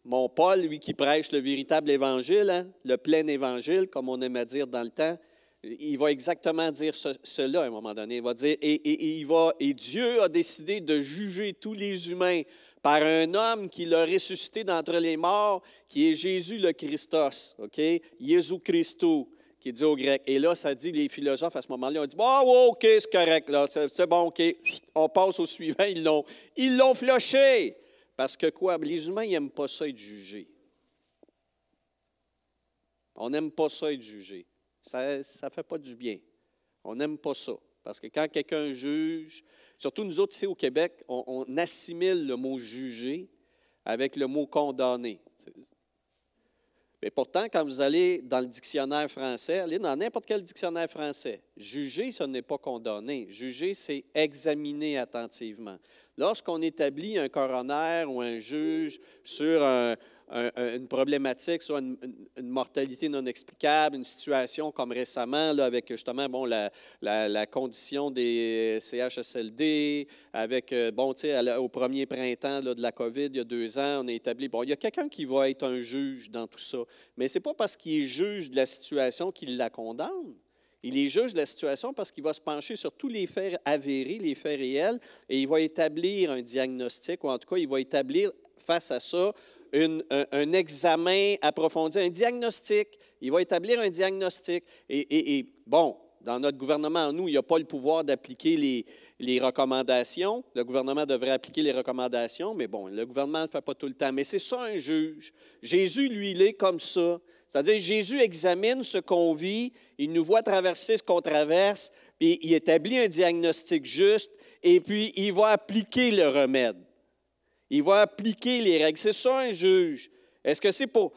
mon Paul, lui qui prêche le véritable évangile, hein, le plein évangile, comme on aimait dire dans le temps, il va exactement dire cela à un moment donné. Il va dire, et Dieu a décidé de juger tous les humains par un homme qui l'a ressuscité d'entre les morts, qui est Jésus le Christos, OK? Jésus Christou, qui dit aux Grecs. Et là, ça dit, les philosophes, à ce moment-là, ont dit, oh, OK, c'est correct, là, c'est bon, OK, on passe au suivant, ils l'ont floché. Parce que quoi? Les humains, ils n'aiment pas ça être jugés. On n'aime pas ça être jugé. Ça ne fait pas du bien. On n'aime pas ça. Parce que quand quelqu'un juge, surtout nous autres ici au Québec, on assimile le mot « juger » avec le mot « condamner ». Mais pourtant, quand vous allez dans le dictionnaire français, allez dans n'importe quel dictionnaire français, juger, ce n'est pas condamner. Juger, c'est examiner attentivement. Lorsqu'on établit un coroner ou un juge sur une problématique, soit une mortalité non explicable, une situation comme récemment, là, avec justement la condition des CHSLD, avec, au premier printemps là, de la COVID, il y a 2 ans, on a établi, il y a quelqu'un qui va être un juge dans tout ça. Mais ce n'est pas parce qu'il est juge de la situation qu'il la condamne. Il est juge de la situation parce qu'il va se pencher sur tous les faits avérés, les faits réels, et il va établir un diagnostic, ou en tout cas, il va établir face à ça un examen approfondi, un diagnostic. Il va établir un diagnostic. Et dans notre gouvernement, nous, il n'y a pas le pouvoir d'appliquer les recommandations. Le gouvernement devrait appliquer les recommandations, mais bon, le gouvernement ne le fait pas tout le temps. Mais c'est ça un juge. Jésus, lui, il est comme ça. C'est-à-dire, Jésus examine ce qu'on vit, il nous voit traverser ce qu'on traverse, puis il établit un diagnostic juste, et puis il va appliquer le remède. Il va appliquer les règles. C'est ça un juge. Est-ce que c'est pour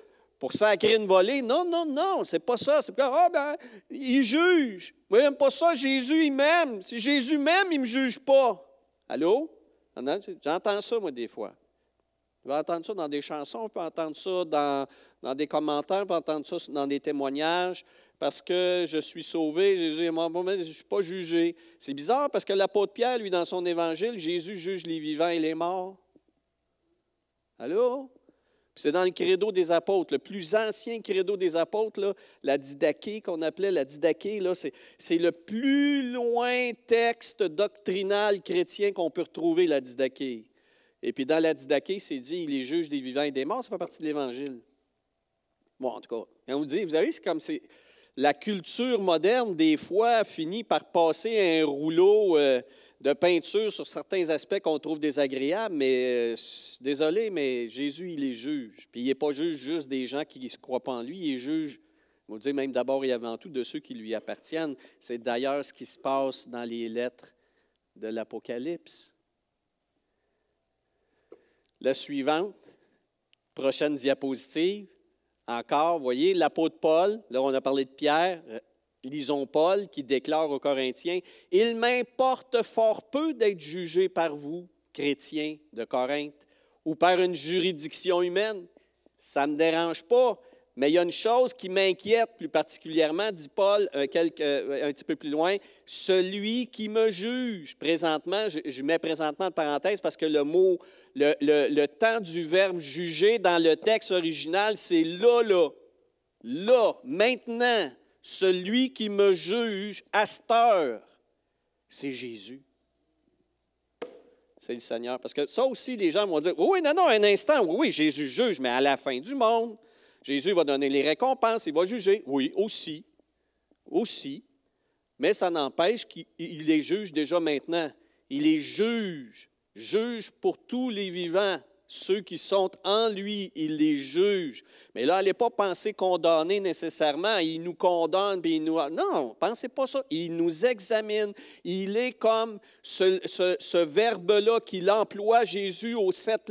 sacrer une volée? Non, non, non, c'est pas ça. C'est pas, il juge. Moi, j'aime pas ça, Jésus, il m'aime. Si Jésus m'aime, il ne me juge pas. Allô? J'entends ça, moi, des fois. On peut entendre ça dans des chansons, on peut entendre ça dans des commentaires, on peut entendre ça dans des témoignages. Parce que je suis sauvé, Jésus est mort, je ne suis pas jugé. C'est bizarre parce que l'apôtre Pierre, lui, dans son évangile, Jésus juge les vivants et les morts. Allô? Puis c'est dans le credo des apôtres, le plus ancien credo des apôtres, là, la Didaché, qu'on appelait la Didaché, là, c'est le plus loin texte doctrinal chrétien qu'on peut retrouver, la Didaché. Et puis dans la Didaché, c'est dit, il est juge des vivants et des morts, ça fait partie de l'Évangile. Bon, en tout cas, quand on vous dit, vous savez, c'est comme la culture moderne, des fois, finit par passer un rouleau de peinture sur certains aspects qu'on trouve désagréables, mais désolé, mais Jésus, il est juge. Puis il n'est pas juge juste des gens qui ne se croient pas en lui, il est juge, on va dire même d'abord et avant tout, de ceux qui lui appartiennent. C'est d'ailleurs ce qui se passe dans les lettres de l'Apocalypse. La suivante, prochaine diapositive. Encore, vous voyez, l'apôtre Paul, là on a parlé de Pierre, lisons Paul qui déclare aux Corinthiens, « Il m'importe fort peu d'être jugé par vous, chrétiens de Corinthe, ou par une juridiction humaine. Ça ne me dérange pas, mais il y a une chose qui m'inquiète plus particulièrement, dit Paul un petit peu plus loin, « Celui qui me juge. » Présentement, je mets présentement en parenthèse parce que le mot, le temps du verbe juger dans le texte original, c'est là, maintenant. Celui qui me juge à cette heure, c'est Jésus. C'est le Seigneur. Parce que ça aussi, les gens vont dire, oui, non, un instant, oui, Jésus juge, mais à la fin du monde, Jésus va donner les récompenses, il va juger. Oui, aussi. Mais ça n'empêche qu'il les juge déjà maintenant. Il les juge pour tous les vivants. Ceux qui sont en lui, il les juge. Mais là, n'allez pas penser condamner nécessairement. Il nous condamne, puis il nous... Non, pensez pas ça. Il nous examine. Il est comme ce verbe-là qu'il emploie, Jésus, aux sept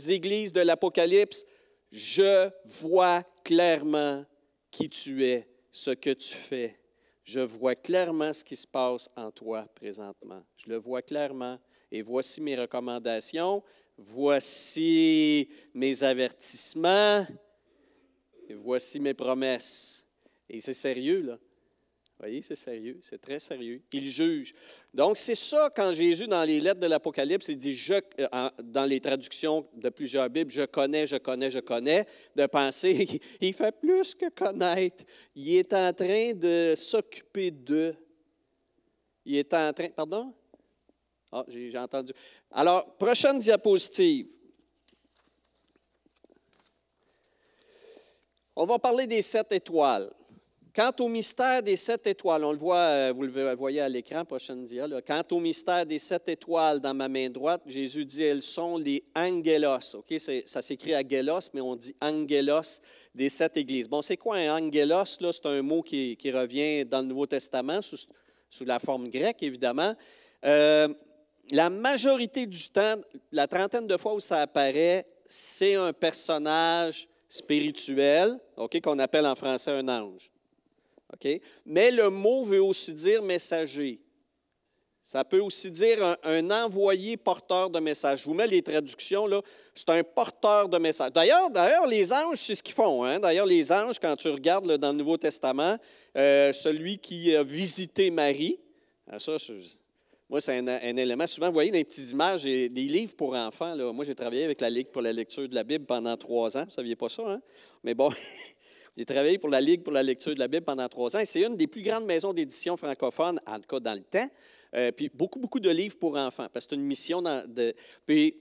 églises de l'Apocalypse. Je vois clairement qui tu es, ce que tu fais. Je vois clairement ce qui se passe en toi présentement. Je le vois clairement. Et voici mes recommandations. Voici mes avertissements, et voici mes promesses. Et c'est sérieux, là. Vous voyez, c'est sérieux, c'est très sérieux. Il juge. Donc, c'est ça quand Jésus, dans les lettres de l'Apocalypse, il dit, dans les traductions de plusieurs Bibles, je connais, de penser, il fait plus que connaître. Il est en train de s'occuper d'eux. Il est en train... Pardon? Ah, j'ai entendu. Alors, prochaine diapositive. On va parler des 7 étoiles. Quant au mystère des 7 étoiles, on le voit, vous le voyez à l'écran, prochaine dia. Là. Quant au mystère des 7 étoiles dans ma main droite, Jésus dit, elles sont les angelos. Okay? Ça s'écrit angelos, mais on dit angelos des 7 églises. Bon, c'est quoi un angelos? Là? C'est un mot qui revient dans le Nouveau Testament, sous la forme grecque, évidemment. La majorité du temps, la trentaine de fois où ça apparaît, c'est un personnage spirituel, okay, qu'on appelle en français un ange. Okay? Mais le mot veut aussi dire messager. Ça peut aussi dire un envoyé porteur de message. Je vous mets les traductions, là. C'est un porteur de message. D'ailleurs, les anges, c'est ce qu'ils font. Hein? D'ailleurs, les anges, quand tu regardes là, dans le Nouveau Testament, celui qui a visité Marie, ça, moi, c'est un élément. Souvent, vous voyez dans les petites images, des livres pour enfants. Là. Moi, j'ai travaillé avec la Ligue pour la lecture de la Bible pendant 3 ans. Vous ne saviez pas ça, hein? Mais bon, j'ai travaillé pour la Ligue pour la lecture de la Bible pendant 3 ans. Et c'est une des plus grandes maisons d'édition francophones, en tout cas dans le temps. Puis beaucoup de livres pour enfants, parce que c'est une mission. Puis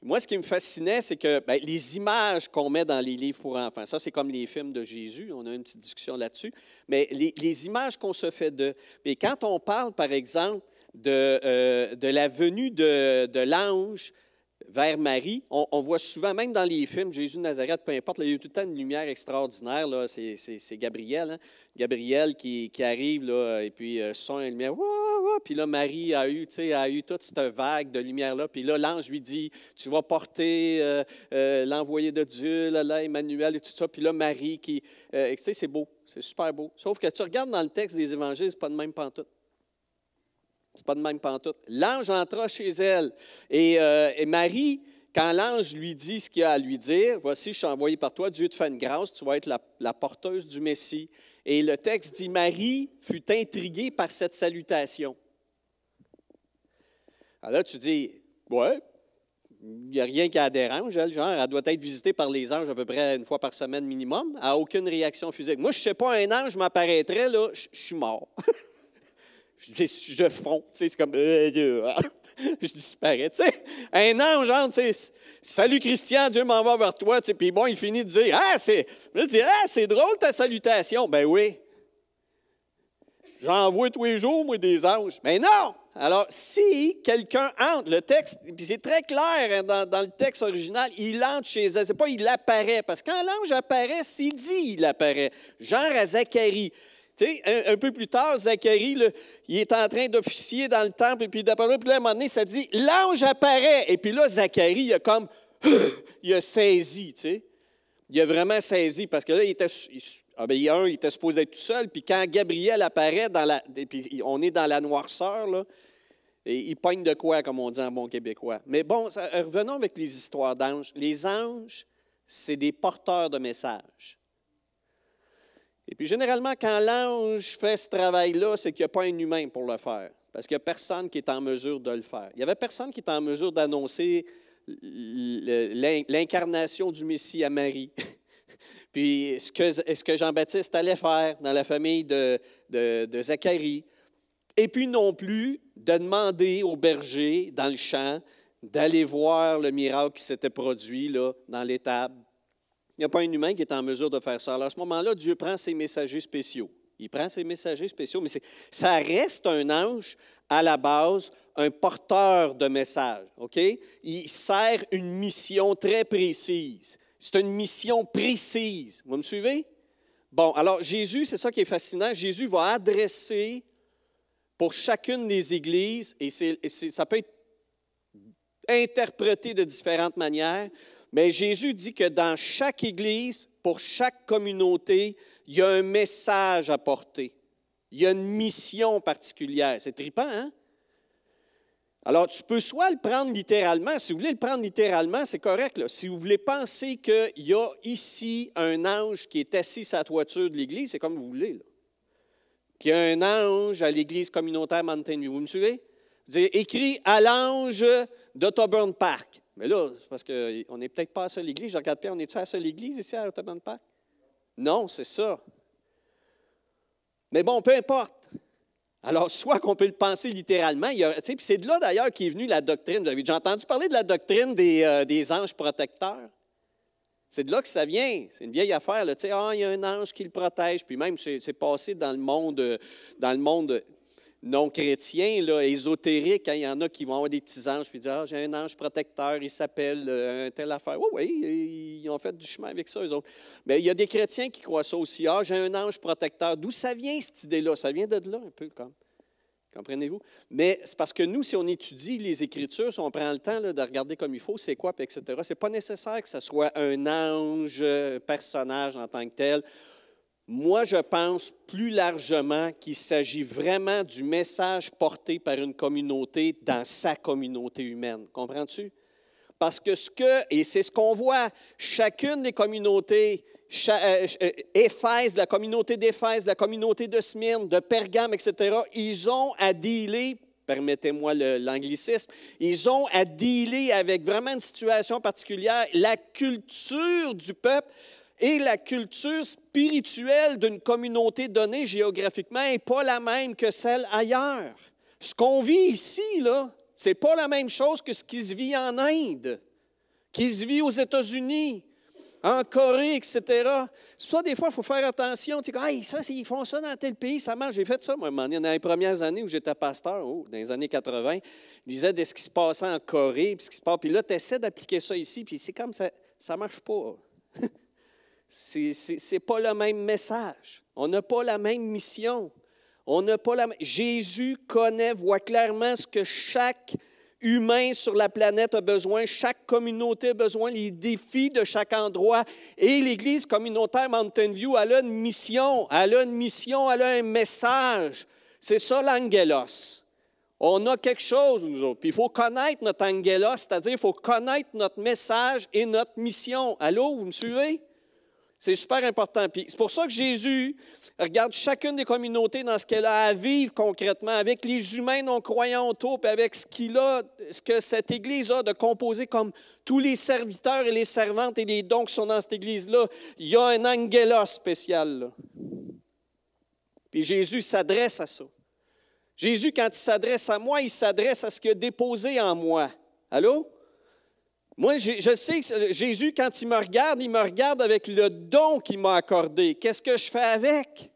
Moi, ce qui me fascinait, c'est que les images qu'on met dans les livres pour enfants, ça, c'est comme les films de Jésus, on a une petite discussion là-dessus, mais les images qu'on se fait de... Et quand on parle, par exemple, de la venue de l'ange vers Marie, on voit souvent, même dans les films, Jésus de Nazareth, peu importe, là, il y a tout le temps une lumière extraordinaire, là, c'est Gabriel, hein? Gabriel qui arrive, là, et puis son une lumière, puis là, Marie a eu toute cette vague de lumière-là, puis là, l'ange lui dit, tu vas porter l'envoyé de Dieu, là, Emmanuel, et tout ça, puis là, Marie qui, c'est beau, c'est super beau, sauf que tu regardes dans le texte des évangiles, c'est pas de même pantoute. C'est pas de même pantoute. L'ange entra chez elle. Et Marie, quand l'ange lui dit ce qu'il a à lui dire, « Voici, je suis envoyé par toi, Dieu te fait une grâce, tu vas être la porteuse du Messie. » Et le texte dit, « Marie fut intriguée par cette salutation. » Alors là, tu dis, « Ouais, il n'y a rien qui la dérange, elle, genre, elle doit être visitée par les anges à peu près une fois par semaine minimum. Elle n'a aucune réaction physique. Moi, je ne sais pas, un ange m'apparaîtrait, là, je suis mort. » Je fonds, tu sais, c'est comme, je disparais, tu sais. Un ange, genre, tu sais, salut Christian, Dieu m'envoie vers toi, tu sais, puis bon, il finit de dire, c'est drôle ta salutation. Ben oui. J'en vois tous les jours, moi, des anges. Mais non! Alors, si quelqu'un entre, le texte, puis c'est très clair hein, dans le texte original, il entre chez elle, c'est pas il apparaît, parce que quand l'ange apparaît, c'est dit il apparaît. Genre à Zacharie. Tu sais, un peu plus tard, Zacharie, là, il est en train d'officier dans le temple, et puis d'après puis là, à un moment donné, ça dit, l'ange apparaît. Et puis là, Zacharie, il a comme, il a saisi, tu sais. Il a vraiment saisi, parce que là, il était supposé être tout seul, puis quand Gabriel apparaît, et puis on est dans la noirceur, là, et il pogne de quoi, comme on dit en bon québécois. Mais bon, revenons avec les histoires d'anges. Les anges, c'est des porteurs de messages. Et puis, généralement, quand l'ange fait ce travail-là, c'est qu'il n'y a pas un humain pour le faire, parce qu'il n'y a personne qui est en mesure de le faire. Il n'y avait personne qui était en mesure d'annoncer l'incarnation du Messie à Marie. Puis, ce que Jean-Baptiste allait faire dans la famille de Zacharie. Et puis, non plus de demander aux bergers dans le champ d'aller voir le miracle qui s'était produit là, dans l'étable. Il n'y a pas un humain qui est en mesure de faire ça. Alors, à ce moment-là, Dieu prend ses messagers spéciaux. Il prend ses messagers spéciaux, mais ça reste un ange à la base, un porteur de messages. OK? Il sert une mission très précise. C'est une mission précise. Vous me suivez? Bon, alors Jésus, c'est ça qui est fascinant. Jésus va adresser pour chacune des églises, et ça peut être interprété de différentes manières, mais Jésus dit que dans chaque église, pour chaque communauté, il y a un message à porter. Il y a une mission particulière. C'est trippant, hein? Alors, tu peux soit le prendre littéralement. Si vous voulez le prendre littéralement, c'est correct. Là. Si vous voulez penser qu'il y a ici un ange qui est assis sur la toiture de l'église, c'est comme vous voulez. Là. Qu'il y a un ange à l'église communautaire Mountain View. Vous me suivez? Vous dites, écrit à l'ange d'Otterburn Park. Mais là, c'est parce qu'on n'est peut-être pas à seule église. Je regarde bien, on est-tu à la seule église ici à Otterburn Park? Non, c'est ça. Mais bon, peu importe. Alors, soit qu'on peut le penser littéralement, puis c'est de là d'ailleurs qu'est venue la doctrine. Vous avez déjà entendu parler de la doctrine des anges protecteurs? C'est de là que ça vient. C'est une vieille affaire. Là, il y a un ange qui le protège. Puis même, c'est passé dans le monde non chrétien, là, ésotérique. Hein, il y en a qui vont avoir des petits anges puis dire, j'ai un ange protecteur, il s'appelle un telle affaire. Oui, ils ont fait du chemin avec ça, eux autres. Mais il y a des chrétiens qui croient ça aussi. J'ai un ange protecteur. D'où ça vient, cette idée-là? Ça vient de là, un peu, comme. Comprenez-vous? Mais c'est parce que nous, si on étudie les Écritures, si on prend le temps là, de regarder comme il faut, c'est quoi, etc., c'est pas nécessaire que ce soit un ange, un personnage en tant que tel. Moi, je pense plus largement qu'il s'agit vraiment du message porté par une communauté dans sa communauté humaine. Comprends-tu? Parce que et c'est ce qu'on voit, chacune des communautés, Éphèse, la communauté d'Éphèse, la communauté de Smyrne, de Pergame, etc., ils ont à dealer, permettez-moi l'anglicisme, ils ont à dealer avec vraiment une situation particulière, la culture du peuple et la culture spirituelle d'une communauté donnée géographiquement n'est pas la même que celle ailleurs. Ce qu'on vit ici, là, ce n'est pas la même chose que ce qui se vit en Inde. qui se vit aux États-Unis, en Corée, etc. C'est pour ça, des fois, il faut faire attention. Tu sais, hey, ça, ils font ça dans tel pays, ça marche. J'ai fait ça, moi, dans les premières années où j'étais pasteur, dans les années 80. Je disais de ce qui se passait en Corée, puis ce qui se passe. Puis là, tu essaies d'appliquer ça ici, puis c'est comme ça ne marche pas. C'est pas le même message. On n'a pas la même mission. On n'a pas la même... Jésus connaît, voit clairement ce que chaque humain sur la planète a besoin, chaque communauté a besoin, les défis de chaque endroit. Et l'Église communautaire Mountain View, elle a une mission, elle a un message. C'est ça l'angelos. On a quelque chose, nous autres. Puis il faut connaître notre angelos, c'est-à-dire il faut connaître notre message et notre mission. Allô, vous me suivez? C'est super important. Puis c'est pour ça que Jésus regarde chacune des communautés dans ce qu'elle a à vivre concrètement, avec les humains non-croyants autour, puis avec ce que cette Église a de composer comme tous les serviteurs et les servantes et les dons qui sont dans cette Église-là. Il y a un angelos spécial, là. Puis Jésus s'adresse à ça. Jésus, quand il s'adresse à moi, il s'adresse à ce qu'il a déposé en moi. Allô? Moi, je sais que Jésus, quand il me regarde avec le don qu'il m'a accordé. Qu'est-ce que je fais avec?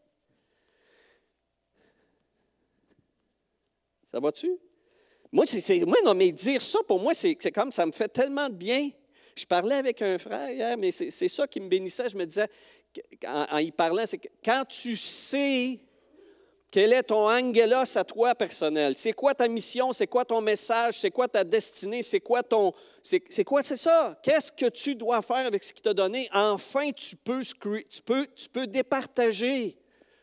Ça va-tu? Moi, non, mais dire ça, pour moi, c'est comme ça me fait tellement de bien. Je parlais avec un frère hier, mais c'est ça qui me bénissait. Je me disais, en y parlant, c'est que quand tu sais quel est ton angelos à toi personnel, c'est quoi ta mission, c'est quoi ton message, c'est quoi ta destinée, c'est c'est ça? Qu'est-ce que tu dois faire avec ce qu'il t'a donné? Enfin, tu peux départager.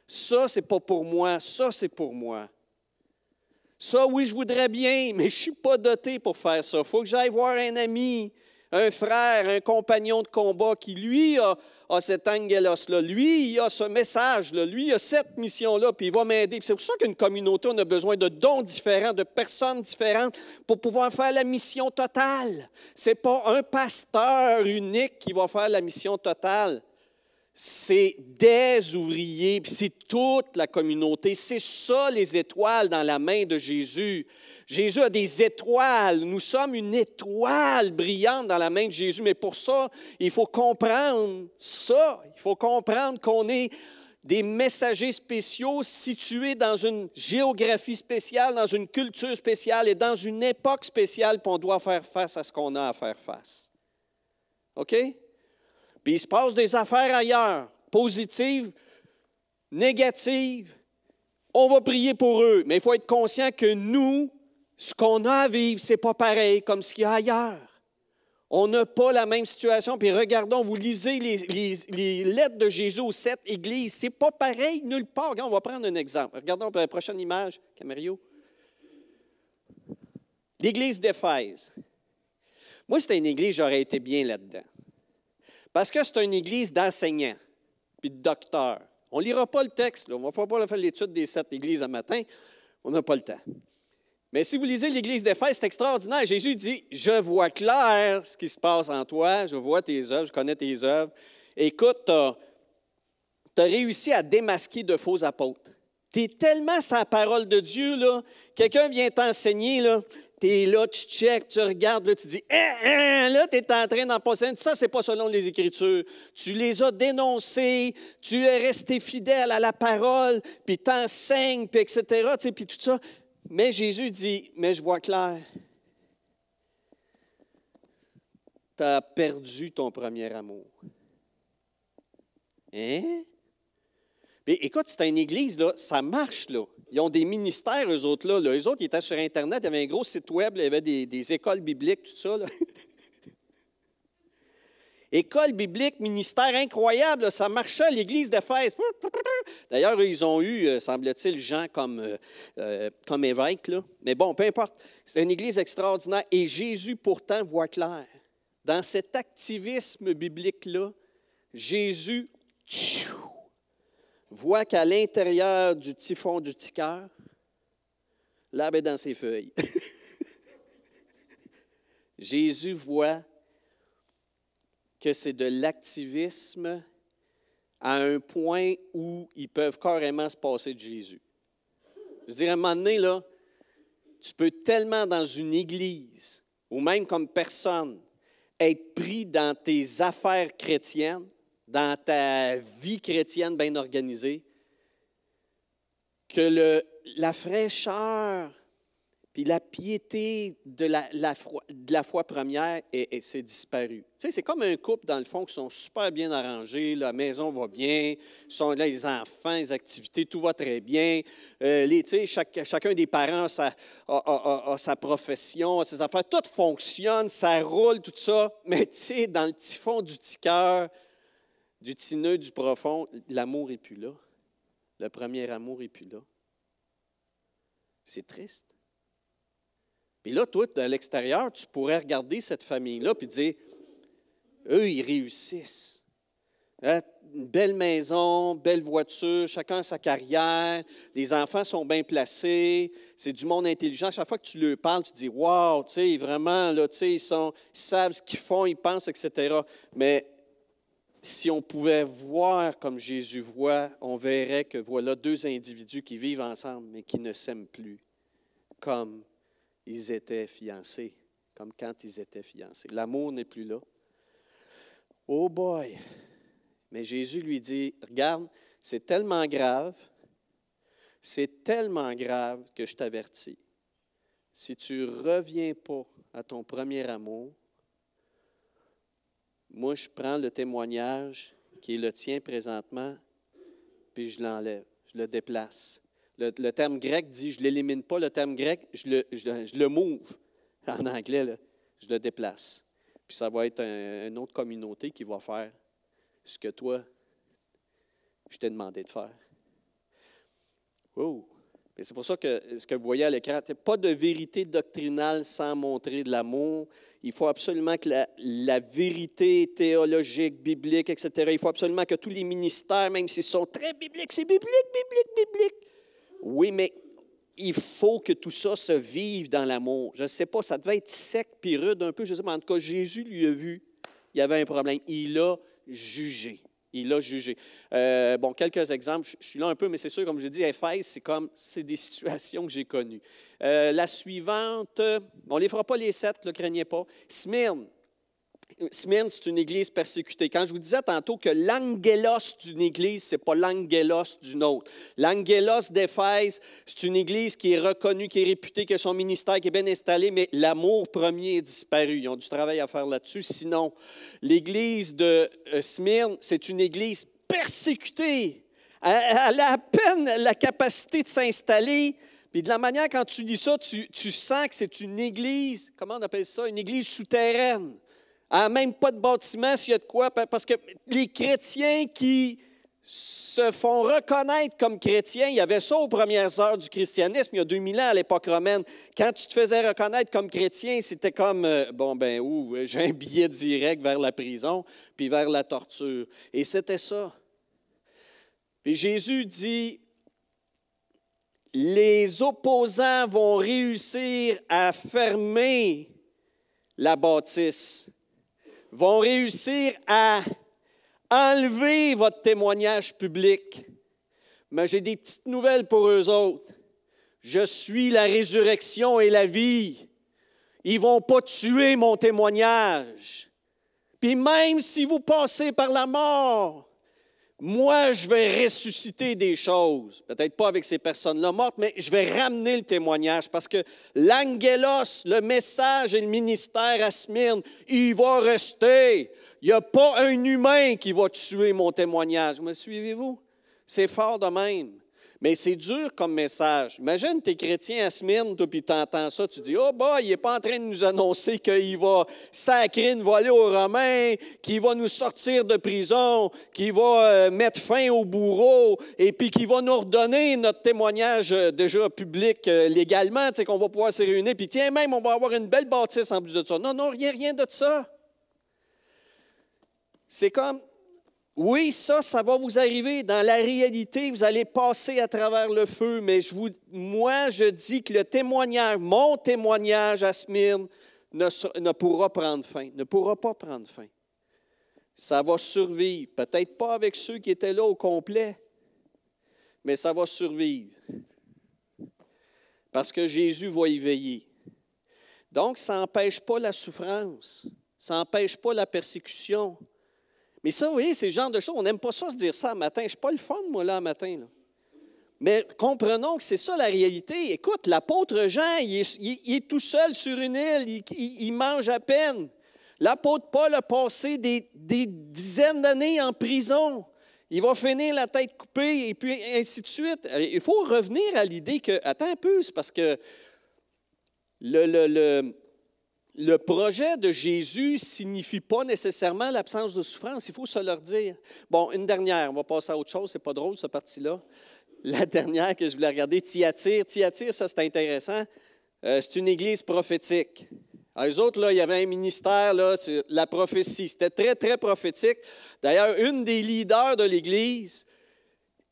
Ça, c'est pas pour moi, ça, c'est pour moi. Ça, oui, je voudrais bien, mais je ne suis pas doté pour faire ça. Il faut que j'aille voir un ami, un frère, un compagnon de combat qui, lui, a cet angelos-là. Lui, il a ce message-là. Lui, il a cette mission-là, puis il va m'aider. Puis c'est pour ça qu'une communauté, on a besoin de dons différents, de personnes différentes pour pouvoir faire la mission totale. Ce n'est pas un pasteur unique qui va faire la mission totale. C'est des ouvriers, puis c'est toute la communauté. C'est ça, les étoiles dans la main de Jésus. Jésus a des étoiles. Nous sommes une étoile brillante dans la main de Jésus. Mais pour ça, il faut comprendre ça. Il faut comprendre qu'on est des messagers spéciaux situés dans une géographie spéciale, dans une culture spéciale et dans une époque spéciale, puis on doit faire face à ce qu'on a à faire face. OK? Puis il se passe des affaires ailleurs, positives, négatives. On va prier pour eux, mais il faut être conscient que nous, ce qu'on a à vivre, ce n'est pas pareil comme ce qu'il y a ailleurs. On n'a pas la même situation. Puis regardons, vous lisez les lettres de Jésus aux 7 églises. Ce n'est pas pareil nulle part. Regarde, on va prendre un exemple. Regardons la prochaine image, Camario. L'église d'Éphèse. Moi, c'était une église, j'aurais été bien là-dedans. Parce que c'est une église d'enseignants puis de docteurs. On ne lira pas le texte, là. On ne va pas faire l'étude des 7 églises un matin. On n'a pas le temps. Mais si vous lisez l'église d'Éphèse, c'est extraordinaire. Jésus dit, « Je vois clair ce qui se passe en toi. Je vois tes œuvres, je connais tes œuvres. Écoute, tu as réussi à démasquer de faux apôtres. Tu es tellement sans la parole de Dieu, là. Quelqu'un vient t'enseigner, là. Tu es là, tu checkes, tu regardes, là, tu dis, là, tu es en train d'en passer. Ça, ce n'est pas selon les Écritures. Tu les as dénoncés, tu es resté fidèle à la parole, puis tu enseignes, puis etc., tu sais, puis tout ça. Mais Jésus dit, mais je vois clair. Tu as perdu ton premier amour. Hein? Mais écoute, c'est une église, là, ça marche, là. Ils ont des ministères, eux autres, là. Eux autres, ils étaient sur Internet, il y avait un gros site web, là, il y avait des écoles bibliques, tout ça, là. École biblique, ministère incroyable, là, ça marchait à l'église d'Éphèse. D'ailleurs, ils ont eu, semble-t-il, Jean comme évêque, là. Mais bon, peu importe. C'est une église extraordinaire. Et Jésus, pourtant, voit clair. Dans cet activisme biblique-là, Jésus voit qu'à l'intérieur du petit fond du petit cœur, l'arbre est dans ses feuilles. Jésus voit que c'est de l'activisme à un point où ils peuvent carrément se passer de Jésus. Je dirais, à un moment donné, là, tu peux tellement dans une église, ou même comme personne, être pris dans tes affaires chrétiennes, dans ta vie chrétienne bien organisée, que la fraîcheur puis la piété de la foi première, c'est disparu. Tu sais, c'est comme un couple, dans le fond, qui sont super bien arrangés, la maison va bien, sont là les enfants, les activités, tout va très bien. Tu sais, chacun des parents a sa profession, a ses affaires, tout fonctionne, ça roule, tout ça. Mais tu sais, dans le petit fond du petit cœur, du petit nœud, du profond, l'amour n'est plus là. Le premier amour n'est plus là. C'est triste. Puis là, toi, de l'extérieur, tu pourrais regarder cette famille-là et dire, eux, ils réussissent. Une belle maison, belle voiture, chacun a sa carrière, les enfants sont bien placés, c'est du monde intelligent. À chaque fois que tu leur parles, tu te dis, wow, tu sais, vraiment, là, tu sais, ils savent ce qu'ils font, ils pensent, etc. Mais si on pouvait voir comme Jésus voit, on verrait que voilà deux individus qui vivent ensemble, mais qui ne s'aiment plus, comme ils étaient fiancés, comme quand ils étaient fiancés. L'amour n'est plus là. Oh boy! Mais Jésus lui dit, regarde, c'est tellement grave que je t'avertis. Si tu ne reviens pas à ton premier amour, moi, je prends le témoignage qui est le tien présentement, puis je l'enlève, je le déplace. Le terme grec dit, je ne l'élimine pas, le terme grec, je le move. En anglais, là, je le déplace. Puis ça va être une autre communauté qui va faire ce que toi, je t'ai demandé de faire. Oh! Et c'est pour ça que ce que vous voyez à l'écran, pas de vérité doctrinale sans montrer de l'amour. Il faut absolument que la vérité théologique, biblique, etc., il faut absolument que tous les ministères, même s'ils sont très bibliques, c'est biblique. Oui, mais il faut que tout ça se vive dans l'amour. Je ne sais pas, ça devait être sec puis rude un peu, je ne sais pas. En tout cas, Jésus lui a vu, il y avait un problème. Il a jugé. Bon, quelques exemples, je suis là un peu, mais c'est sûr, comme je dis, Éphèse, c'est des situations que j'ai connues. La suivante, on ne les fera pas les 7, ne craignez pas. Smyrne, c'est une église persécutée. Quand je vous disais tantôt que l'angelos d'une église, ce n'est pas l'angelos d'une autre. L'angelos d'Éphèse, c'est une église qui est reconnue, qui est réputée, qui a son ministère, qui est bien installé, mais l'amour premier est disparu. Ils ont du travail à faire là-dessus. Sinon, l'église de Smyrne, c'est une église persécutée. Elle a à peine la capacité de s'installer. Puis de la manière, quand tu lis ça, tu sens que c'est une église, comment on appelle ça, une église souterraine. Elle n'a même pas de bâtiment s'il y a de quoi, parce que les chrétiens qui se font reconnaître comme chrétiens, il y avait ça aux premières heures du christianisme, il y a 2000 ans à l'époque romaine. Quand tu te faisais reconnaître comme chrétien, c'était comme, j'ai un billet direct vers la prison, puis vers la torture. Et c'était ça. Puis Jésus dit, les opposants vont réussir à fermer la bâtisse, vont réussir à enlever votre témoignage public. Mais j'ai des petites nouvelles pour eux autres. Je suis la résurrection et la vie. Ils ne vont pas tuer mon témoignage. Puis même si vous passez par la mort, moi, je vais ressusciter des choses. Peut-être pas avec ces personnes-là mortes, mais je vais ramener le témoignage parce que l'angelos, le message et le ministère à Smyrne, il va rester. Il n'y a pas un humain qui va tuer mon témoignage. Me suivez-vous? C'est fort de même. Mais c'est dur comme message. Imagine, tu es chrétien à Smyrne, puis tu entends ça, tu dis, « Oh, bah, il n'est pas en train de nous annoncer qu'il va sacrer une volée aux Romains, qu'il va nous sortir de prison, qu'il va mettre fin au bourreau, et puis qu'il va nous redonner notre témoignage déjà public légalement, tu sais, qu'on va pouvoir se réunir, puis tiens, même, on va avoir une belle bâtisse en plus de ça. » Non, rien de ça. C'est comme... Oui, ça va vous arriver. Dans la réalité, vous allez passer à travers le feu, mais moi, je dis que mon témoignage à Smyrne ne pourra prendre fin, ne pourra pas prendre fin. Ça va survivre. Peut-être pas avec ceux qui étaient là au complet, mais ça va survivre. Parce que Jésus va y veiller. Donc, ça n'empêche pas la souffrance. Ça n'empêche pas la persécution. Mais ça, vous voyez, c'est le genre de choses, on n'aime pas ça se dire ça le matin. Je ne suis pas le fun, moi, là, le matin. Là. Mais comprenons que c'est ça la réalité. Écoute, l'apôtre Jean, il est tout seul sur une île, il mange à peine. L'apôtre Paul a passé des dizaines d'années en prison. Il va finir la tête coupée et puis ainsi de suite. Il faut revenir à l'idée que, attends un peu, c'est parce que le projet de Jésus ne signifie pas nécessairement l'absence de souffrance. Il faut se leur dire. Bon, une dernière, on va passer à autre chose. C'est pas drôle, cette partie-là. La dernière que je voulais regarder, Thyatire. Thyatire, ça, c'est intéressant. C'est une église prophétique. Alors, eux autres, là, il y avait un ministère, là, la prophétie. C'était très, très prophétique. D'ailleurs, une des leaders de l'Église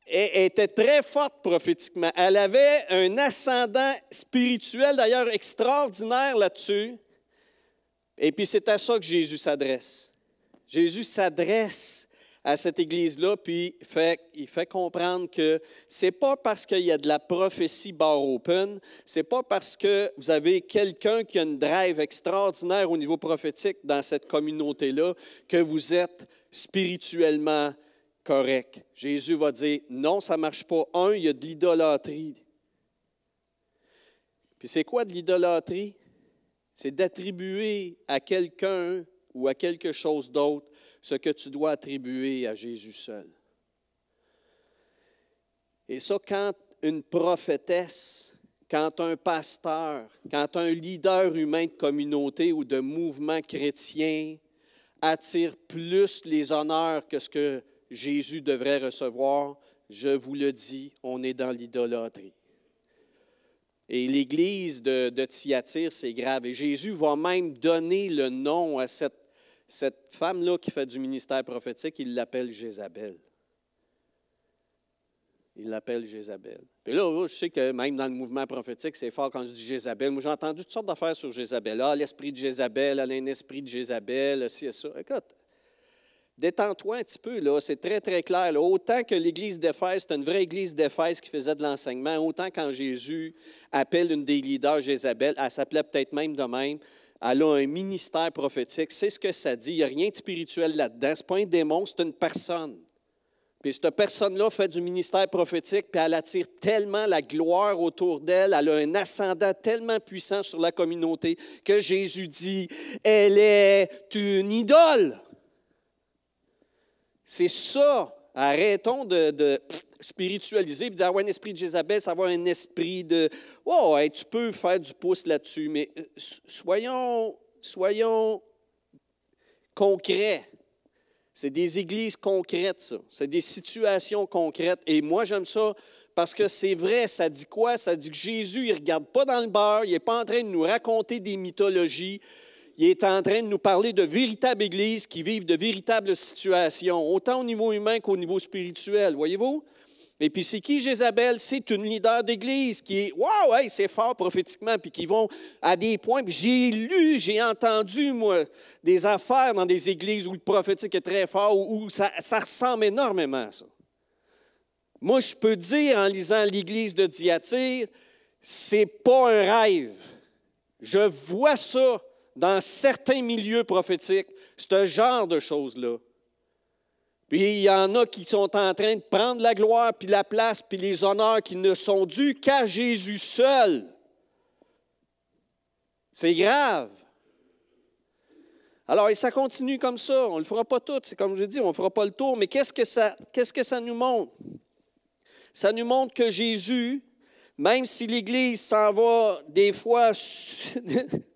était très forte prophétiquement. Elle avait un ascendant spirituel, d'ailleurs, extraordinaire là-dessus. Et puis, c'est à ça que Jésus s'adresse. Jésus s'adresse à cette Église-là, puis il fait comprendre que ce n'est pas parce qu'il y a de la prophétie bar open, ce n'est pas parce que vous avez quelqu'un qui a une drive extraordinaire au niveau prophétique dans cette communauté-là que vous êtes spirituellement correct. Jésus va dire, non, ça ne marche pas. Un, il y a de l'idolâtrie. Puis c'est quoi de l'idolâtrie? C'est d'attribuer à quelqu'un ou à quelque chose d'autre ce que tu dois attribuer à Jésus seul. Et ça, quand une prophétesse, quand un pasteur, quand un leader humain de communauté ou de mouvement chrétien attire plus les honneurs que ce que Jésus devrait recevoir, je vous le dis, on est dans l'idolâtrie. Et l'Église de Thyatire, c'est grave. Et Jésus va même donner le nom à cette femme-là qui fait du ministère prophétique, il l'appelle Jézabel. Il l'appelle Jézabel. Puis là, je sais que même dans le mouvement prophétique, c'est fort quand je dis Jézabel. Moi, j'ai entendu toutes sortes d'affaires sur Jézabel. Ah, l'esprit de Jézabel, elle a un esprit de Jézabel, ci et ça. Écoute, détends-toi un petit peu, là. C'est très, très clair. Là. Autant que l'Église d'Éphèse, c'était une vraie Église d'Éphèse qui faisait de l'enseignement, autant quand Jésus appelle une des leaders Jézabel, elle s'appelait peut-être même de même, elle a un ministère prophétique. C'est ce que ça dit. Il n'y a rien de spirituel là-dedans. Ce n'est pas un démon, c'est une personne. Puis cette personne-là fait du ministère prophétique, puis elle attire tellement la gloire autour d'elle, elle a un ascendant tellement puissant sur la communauté que Jésus dit, elle est une idole. C'est ça. Arrêtons de spiritualiser et de dire, ah ouais, un esprit de Jézabel, ça va un esprit de, oh, hey, tu peux faire du pouce là-dessus, mais soyons concrets. C'est des églises concrètes, ça. C'est des situations concrètes. Et moi, j'aime ça parce que c'est vrai. Ça dit quoi? Ça dit que Jésus, il ne regarde pas dans le beurre. Il n'est pas en train de nous raconter des mythologies. Il est en train de nous parler de véritables églises qui vivent de véritables situations, autant au niveau humain qu'au niveau spirituel, voyez-vous? Et puis, c'est qui Jézabel? C'est une leader d'église qui est, wow, hey, c'est fort prophétiquement, puis qui vont à des points. Puis j'ai entendu, moi, des affaires dans des églises où le prophétique est très fort, où ça ressemble énormément à ça. Moi, je peux dire, en lisant l'église de Thyatire, c'est pas un rêve. Je vois ça dans certains milieux prophétiques, ce genre de choses-là. Puis il y en a qui sont en train de prendre la gloire, puis la place, puis les honneurs qui ne sont dus qu'à Jésus seul. C'est grave. Alors, et ça continue comme ça. On ne le fera pas tout. C'est comme je dis, on ne fera pas le tour. Mais qu'est-ce que ça nous montre? Ça nous montre que Jésus, même si l'Église s'en va des fois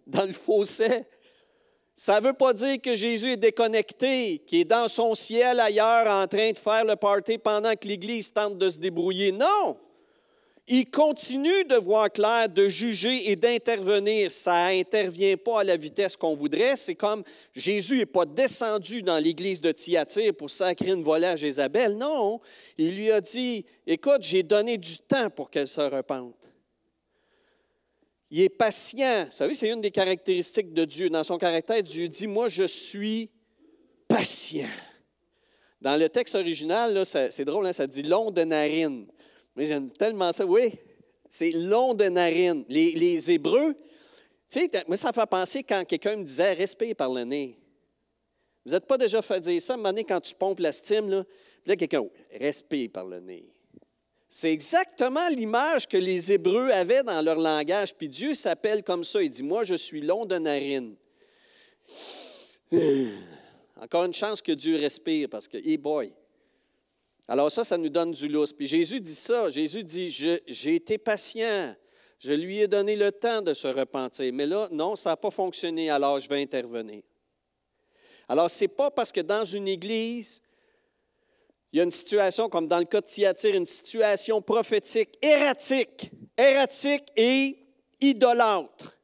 dans le fossé, ça ne veut pas dire que Jésus est déconnecté, qu'il est dans son ciel ailleurs en train de faire le party pendant que l'Église tente de se débrouiller. Non! Il continue de voir clair, de juger et d'intervenir. Ça n'intervient pas à la vitesse qu'on voudrait. C'est comme Jésus n'est pas descendu dans l'Église de Thyatire pour sacrer une volée à Jézabel. Non! Il lui a dit, écoute, j'ai donné du temps pour qu'elle se repente. Il est patient. Vous savez, c'est une des caractéristiques de Dieu. Dans son caractère, Dieu dit, moi, je suis patient. Dans le texte original, là, c'est drôle, hein, ça dit long de narine. Mais j'aime tellement ça. Oui, c'est long de narine. Les Hébreux, tu sais, moi, ça me fait penser quand quelqu'un me disait, respire par le nez. Vous n'êtes pas déjà fait dire ça? À un moment donné, quand tu pompes la stime, là, puis là, quelqu'un respire par le nez. C'est exactement l'image que les Hébreux avaient dans leur langage. Puis Dieu s'appelle comme ça. Il dit, moi, je suis long de narine. Encore une chance que Dieu respire parce que, hey boy. Alors ça nous donne du lousse. Puis Jésus dit ça. Jésus dit, j'ai été patient. Je lui ai donné le temps de se repentir. Mais là, non, ça n'a pas fonctionné, alors je vais intervenir. Alors, ce n'est pas parce que dans une église, il y a une situation, comme dans le cas de Thyatire, une situation prophétique erratique et idolâtre.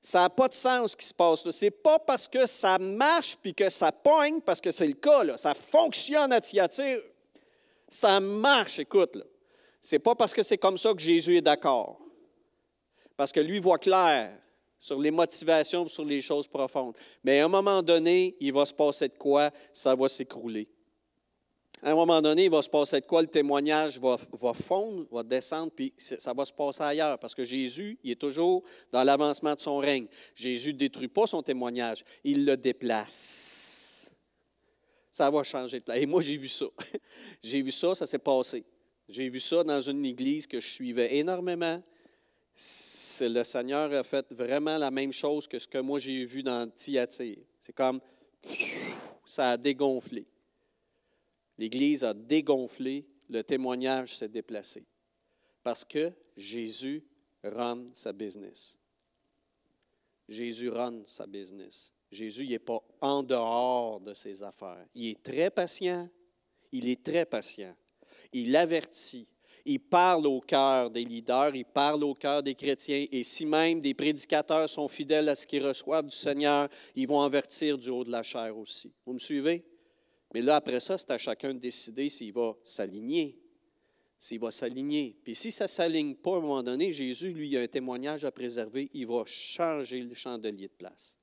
Ça n'a pas de sens ce qui se passe là. Ce n'est pas parce que ça marche puis que ça pogne, parce que c'est le cas, là. Ça fonctionne à Thyatire. Ça marche, écoute. Ce n'est pas parce que c'est comme ça que Jésus est d'accord. Parce que lui voit clair sur les motivations, sur les choses profondes. Mais à un moment donné, il va se passer de quoi? Ça va s'écrouler. À un moment donné, il va se passer de quoi? Le témoignage va fondre, va descendre, puis ça va se passer ailleurs. Parce que Jésus, il est toujours dans l'avancement de son règne. Jésus ne détruit pas son témoignage, il le déplace. Ça va changer de place. Et moi, j'ai vu ça. J'ai vu ça, ça s'est passé. J'ai vu ça dans une église que je suivais énormément. Le Seigneur a fait vraiment la même chose que ce que moi j'ai vu dans Thyatire. C'est comme, ça a dégonflé. L'Église a dégonflé, le témoignage s'est déplacé. Parce que Jésus run sa business. Jésus run sa business. Jésus n'est pas en dehors de ses affaires. Il est très patient. Il est très patient. Il avertit. Il parle au cœur des leaders, il parle au cœur des chrétiens. Et si même des prédicateurs sont fidèles à ce qu'ils reçoivent du Seigneur, ils vont avertir du haut de la chair aussi. Vous me suivez? Mais là, après ça, c'est à chacun de décider s'il va s'aligner. S'il va s'aligner. Puis si ça ne s'aligne pas, à un moment donné, Jésus, lui, a un témoignage à préserver. Il va changer le chandelier de place.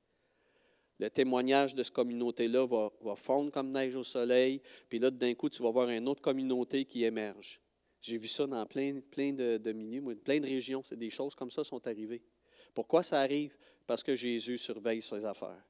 Le témoignage de cette communauté-là va fondre comme neige au soleil. Puis là, d'un coup, tu vas voir une autre communauté qui émerge. J'ai vu ça dans plein de milieux, plein de régions. C'est des choses comme ça sont arrivées. Pourquoi ça arrive? Parce que Jésus surveille ses affaires.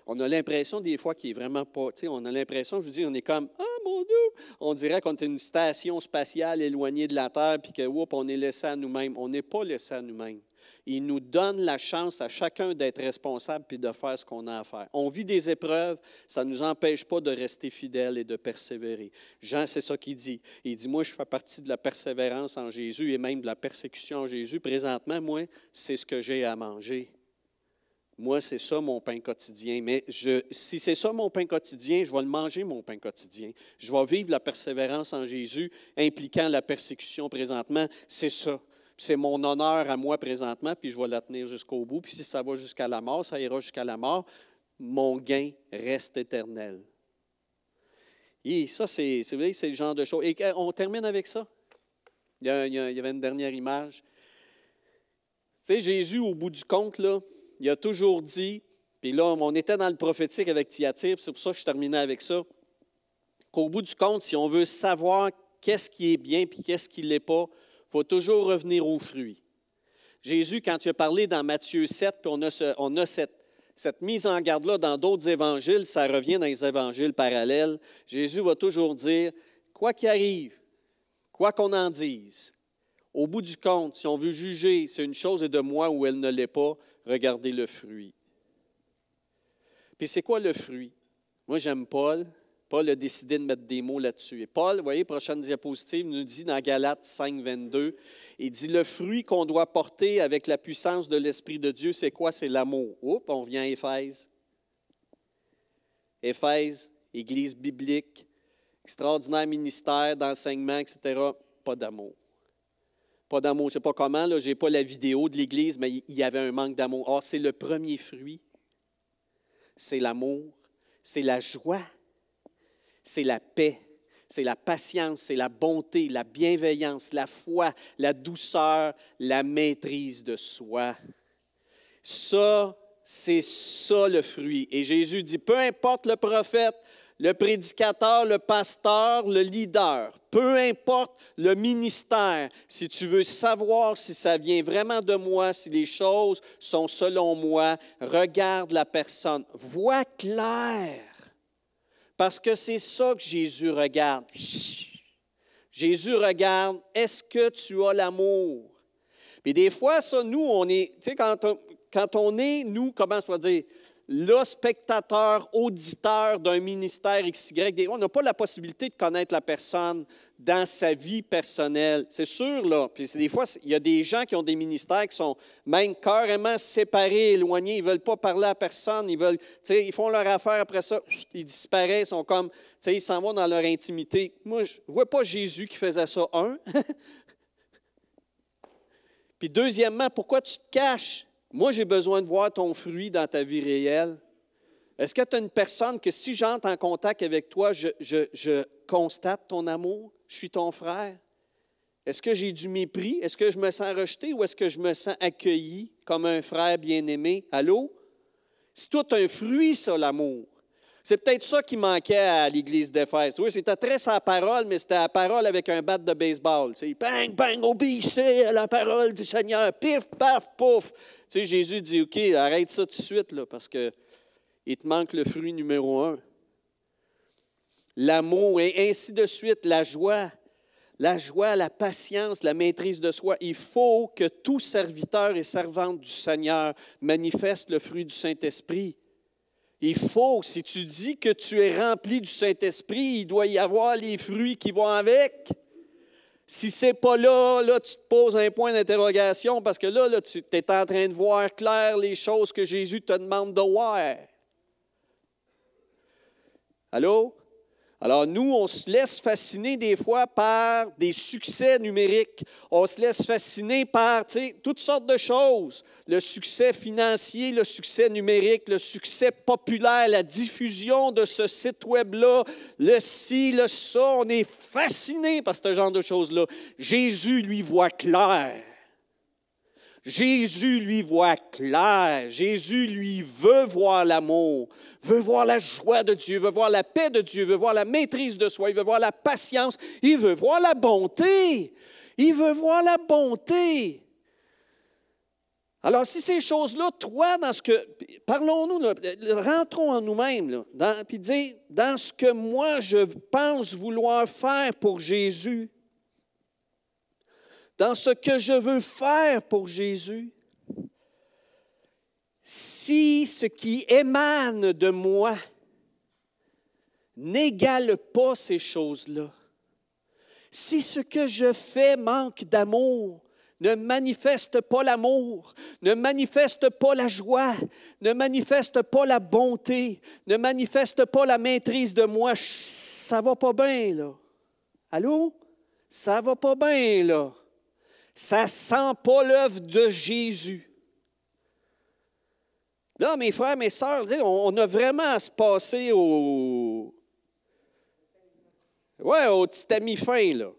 On a l'impression des fois qu'il n'est vraiment pas... Tu sais, on a l'impression, je vous dis, on est comme, ah mon Dieu! On dirait qu'on est une station spatiale éloignée de la Terre, puis que, oups, on est laissé à nous-mêmes. On n'est pas laissé à nous-mêmes. Il nous donne la chance à chacun d'être responsable puis de faire ce qu'on a à faire. On vit des épreuves, ça ne nous empêche pas de rester fidèles et de persévérer. Jean, c'est ça qu'il dit. Il dit, moi, je fais partie de la persévérance en Jésus et même de la persécution en Jésus. Présentement, moi, c'est ce que j'ai à manger. Moi, c'est ça mon pain quotidien. Mais si c'est ça mon pain quotidien, je vais le manger, mon pain quotidien. Je vais vivre la persévérance en Jésus, impliquant la persécution présentement. C'est ça. C'est mon honneur à moi présentement, puis je vais la tenir jusqu'au bout. Puis si ça va jusqu'à la mort, ça ira jusqu'à la mort. Mon gain reste éternel. Et ça, c'est vrai, c'est le genre de choses. Et on termine avec ça. Il y avait une dernière image. Tu sais, Jésus, au bout du compte, là, il a toujours dit, puis là, on était dans le prophétique avec Thyatire, c'est pour ça que je terminais avec ça, qu'au bout du compte, si on veut savoir qu'est-ce qui est bien puis qu'est-ce qui ne l'est pas, il faut toujours revenir aux fruits. Jésus, quand il a parlé dans Matthieu 7, puis on a cette mise en garde-là dans d'autres évangiles, ça revient dans les évangiles parallèles, Jésus va toujours dire, quoi qu'il arrive, quoi qu'on en dise, au bout du compte, si on veut juger si une chose est de moi ou elle ne l'est pas, regardez le fruit. Puis c'est quoi le fruit? Moi, j'aime Paul. Paul a décidé de mettre des mots là-dessus. Et Paul, vous voyez, prochaine diapositive, nous dit dans Galates 5, 22, il dit, le fruit qu'on doit porter avec la puissance de l'Esprit de Dieu, c'est quoi? C'est l'amour. Oups, on revient à Éphèse. Éphèse, église biblique, extraordinaire ministère d'enseignement, etc. Pas d'amour. Pas d'amour. Je ne sais pas comment, là, je n'ai pas la vidéo de l'Église, mais il y avait un manque d'amour. Or, c'est le premier fruit. C'est l'amour, c'est la joie, c'est la paix, c'est la patience, c'est la bonté, la bienveillance, la foi, la douceur, la maîtrise de soi. Ça, c'est ça le fruit. Et Jésus dit, peu importe le prophète, le prédicateur, le pasteur, le leader, peu importe le ministère, si tu veux savoir si ça vient vraiment de moi, si les choses sont selon moi, regarde la personne, vois clair. Parce que c'est ça que Jésus regarde. Jésus regarde, est-ce que tu as l'amour? Puis des fois, ça, nous, on est, tu sais, quand on est, nous, comment je peux dire, le spectateur, auditeur d'un ministère XY, on n'a pas la possibilité de connaître la personne dans sa vie personnelle. C'est sûr, là. Puis des fois, il y a des gens qui ont des ministères qui sont même carrément séparés, éloignés. Ils ne veulent pas parler à personne. Ils font leur affaire après ça. Ils disparaissent. Ils sont comme, ils s'en vont dans leur intimité. Moi, je ne vois pas Jésus qui faisait ça, un. Puis deuxièmement, pourquoi tu te caches? Moi, j'ai besoin de voir ton fruit dans ta vie réelle. Est-ce que tu as une personne que si j'entre en contact avec toi, je constate ton amour? Je suis ton frère? Est-ce que j'ai du mépris? Est-ce que je me sens rejeté ou est-ce que je me sens accueilli comme un frère bien-aimé? Allô? C'est tout un fruit, ça, l'amour. C'est peut-être ça qui manquait à l'Église d'Éphèse. Oui, c'était très sa parole, mais c'était la parole avec un bat de baseball. Tu sais, bang, bang, obéissez à la parole du Seigneur. Pif, paf, pouf. Tu sais, Jésus dit, OK, arrête ça tout de suite, là, parce qu'il te manque le fruit numéro 1. L'amour et ainsi de suite, la joie, la patience, la maîtrise de soi. Il faut que tout serviteur et servante du Seigneur manifeste le fruit du Saint-Esprit. Il faut, si tu dis que tu es rempli du Saint-Esprit, il doit y avoir les fruits qui vont avec. Si ce n'est pas là, tu te poses un point d'interrogation parce que là tu es en train de voir clair les choses que Jésus te demande de voir. Allô? Alors nous, on se laisse fasciner des fois par des succès numériques. On se laisse fasciner par toutes sortes de choses. Le succès financier, le succès numérique, le succès populaire, la diffusion de ce site web-là, le ci, le ça. On est fasciné par ce genre de choses-là. Jésus, lui, voit clair. Jésus, lui, voit clair. Jésus, lui, veut voir l'amour, veut voir la joie de Dieu, veut voir la paix de Dieu, veut voir la maîtrise de soi, il veut voir la patience, il veut voir la bonté. Il veut voir la bonté. Alors, si ces choses-là, toi, dans ce que... Parlons-nous, là, rentrons en nous-mêmes, puis dire, dans ce que moi, je pense vouloir faire pour Jésus, dans ce que je veux faire pour Jésus, si ce qui émane de moi n'égale pas ces choses-là, si ce que je fais manque d'amour, ne manifeste pas l'amour, ne manifeste pas la joie, ne manifeste pas la bonté, ne manifeste pas la maîtrise de moi, ça ne va pas bien, là. Allô? Ça ne va pas bien, là. Ça ne sent pas l'œuvre de Jésus. Là, mes frères, mes sœurs, on a vraiment à se passer au petit tamis fin, là.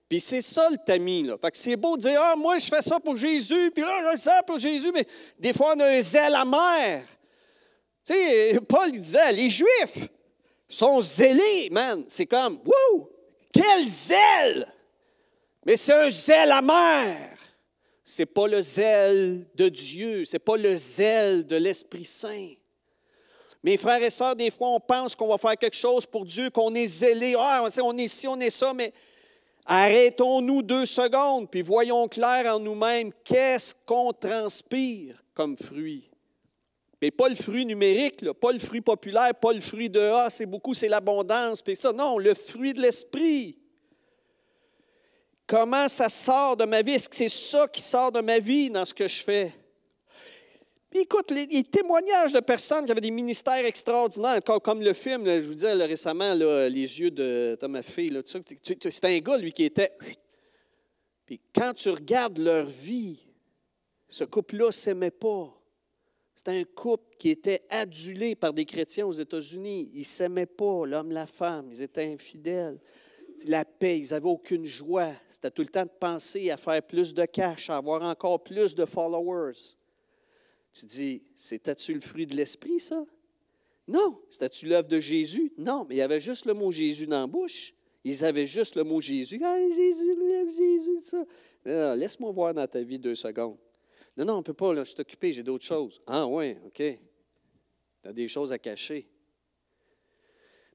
Puis c'est ça le tamis, là. Fait que c'est beau de dire, ah, moi, je fais ça pour Jésus, puis là, je fais ça pour Jésus, mais des fois, on a un zèle amer. Tu sais, Paul disait, les Juifs sont zélés, man. C'est comme, wouh, quel zèle! Mais c'est un zèle amer. Ce n'est pas le zèle de Dieu, ce n'est pas le zèle de l'Esprit Saint. Mes frères et sœurs, des fois, on pense qu'on va faire quelque chose pour Dieu, qu'on est zélé. Ah, on est ci, on est ça, mais arrêtons-nous 2 secondes, puis voyons clair en nous-mêmes qu'est-ce qu'on transpire comme fruit. Mais pas le fruit numérique, là, pas le fruit populaire, pas le fruit de « Ah, c'est beaucoup, c'est l'abondance », puis ça, non, le fruit de l'Esprit. Comment ça sort de ma vie? Est-ce que c'est ça qui sort de ma vie dans ce que je fais? Puis écoute, les témoignages de personnes qui avaient des ministères extraordinaires, comme le film, là, je vous disais récemment, là, Les yeux de ma fille, là, c'est un gars, lui, qui était... Puis quand tu regardes leur vie, ce couple-là ne s'aimait pas. C'était un couple qui était adulé par des chrétiens aux États-Unis. Ils ne s'aimaient pas, l'homme, la femme. Ils étaient infidèles. La paix, ils n'avaient aucune joie. C'était tout le temps de penser à faire plus de cash, à avoir encore plus de followers. Tu dis, c'était-tu le fruit de l'Esprit, ça? Non. C'était-tu l'œuvre de Jésus? Non, mais il y avait juste le mot Jésus dans la bouche. Ils avaient juste le mot Jésus. Ah, Jésus, ça. Non, laisse-moi voir dans ta vie 2 secondes. Non, on ne peut pas, là, je suis occupé, j'ai d'autres choses. Ah oui, OK. Tu as des choses à cacher.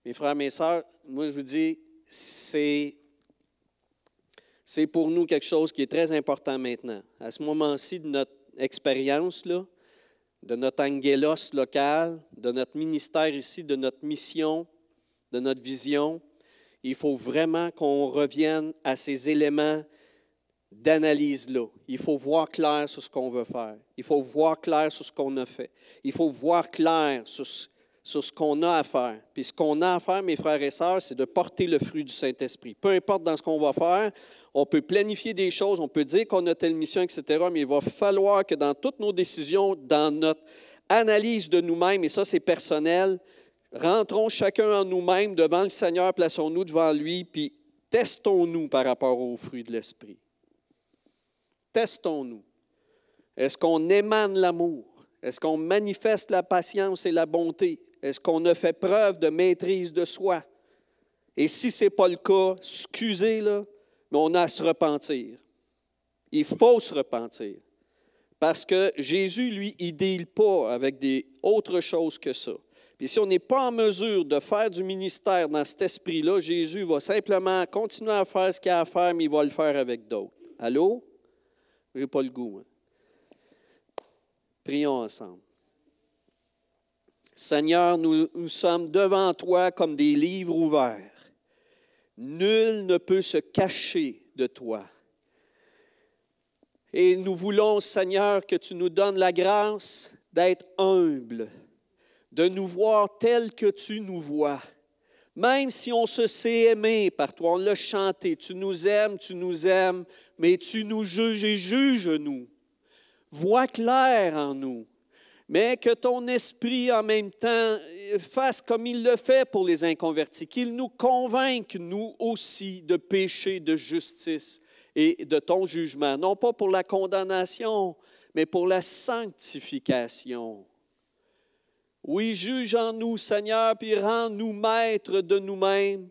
Mes frères, mes sœurs, moi je vous dis, c'est pour nous quelque chose qui est très important maintenant. À ce moment-ci de notre expérience, là, de notre angelos local, de notre ministère ici, de notre mission, de notre vision, il faut vraiment qu'on revienne à ces éléments d'analyse-là. Il faut voir clair sur ce qu'on veut faire. Il faut voir clair sur ce qu'on a fait. Il faut voir clair sur ce qu'on a à faire. Puis ce qu'on a à faire, mes frères et sœurs, c'est de porter le fruit du Saint-Esprit. Peu importe dans ce qu'on va faire, on peut planifier des choses, on peut dire qu'on a telle mission, etc., mais il va falloir que dans toutes nos décisions, dans notre analyse de nous-mêmes, et ça c'est personnel, rentrons chacun en nous-mêmes devant le Seigneur, plaçons-nous devant lui, puis testons-nous par rapport aux fruits de l'Esprit. Testons-nous. Est-ce qu'on émane l'amour? Est-ce qu'on manifeste la patience et la bonté? Est-ce qu'on a fait preuve de maîtrise de soi? Et si ce n'est pas le cas, excusez, là, mais on a à se repentir. Il faut se repentir. Parce que Jésus, lui, il ne deal pas avec autre chose que ça. Puis si on n'est pas en mesure de faire du ministère dans cet esprit-là, Jésus va simplement continuer à faire ce qu'il a à faire, mais il va le faire avec d'autres. Allô? Je n'ai pas le goût. Prions ensemble. Seigneur, nous sommes devant toi comme des livres ouverts. Nul ne peut se cacher de toi. Et nous voulons, Seigneur, que tu nous donnes la grâce d'être humbles, de nous voir tels que tu nous vois. Même si on se sait aimer par toi, on l'a chanté, tu nous aimes, mais tu nous juges et juges-nous. Vois clair en nous. Mais que ton esprit, en même temps, fasse comme il le fait pour les inconvertis, qu'il nous convainque, nous aussi, de péché, de justice et de ton jugement. Non pas pour la condamnation, mais pour la sanctification. Oui, juge en nous, Seigneur, puis rends-nous maîtres de nous-mêmes,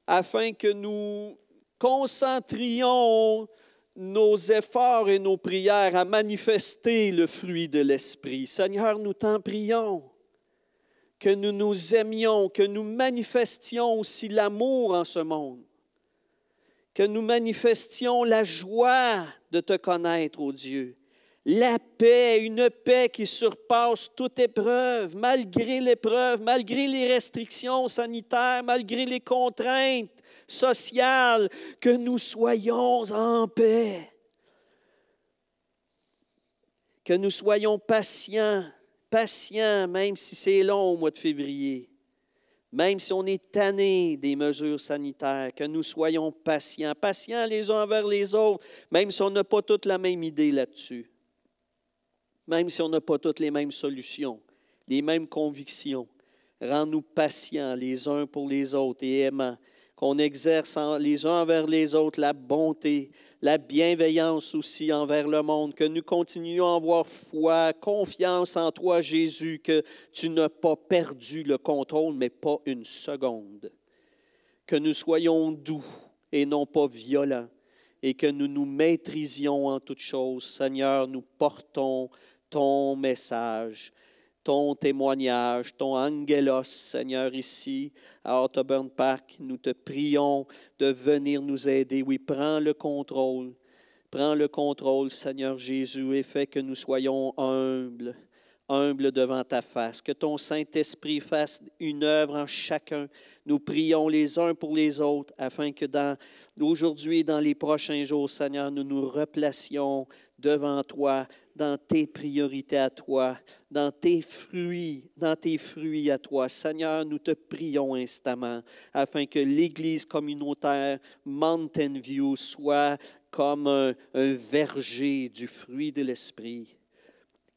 afin que nous concentrions nos efforts et nos prières à manifester le fruit de l'Esprit. Seigneur, nous t'en prions, que nous nous aimions, que nous manifestions aussi l'amour en ce monde, que nous manifestions la joie de te connaître, ô Dieu, la paix, une paix qui surpasse toute épreuve, malgré l'épreuve, malgré les restrictions sanitaires, malgré les contraintes sociales, que nous soyons en paix. Que nous soyons patients, même si c'est long au mois de février, même si on est tanné des mesures sanitaires, que nous soyons patients les uns envers les autres, même si on n'a pas toute la même idée là-dessus. Même si on n'a pas toutes les mêmes solutions, les mêmes convictions, rends-nous patients les uns pour les autres et aimants, qu'on exerce les uns envers les autres la bonté, la bienveillance aussi envers le monde, que nous continuions à avoir foi, confiance en toi, Jésus, que tu n'as pas perdu le contrôle, mais pas une seconde. Que nous soyons doux et non pas violents, et que nous nous maîtrisions en toutes choses. Seigneur, nous portons ton message, ton témoignage, ton angelos, Seigneur, ici à Otterburn Park. Nous te prions de venir nous aider. Oui, prends le contrôle, Seigneur Jésus, et fais que nous soyons humbles devant ta face. Que ton Saint-Esprit fasse une œuvre en chacun. Nous prions les uns pour les autres, afin que aujourd'hui et dans les prochains jours, Seigneur, nous nous replacions devant toi, dans tes priorités à toi, dans tes fruits à toi. Seigneur, nous te prions instamment, afin que l'Église communautaire Mountain View soit comme un verger du fruit de l'Esprit.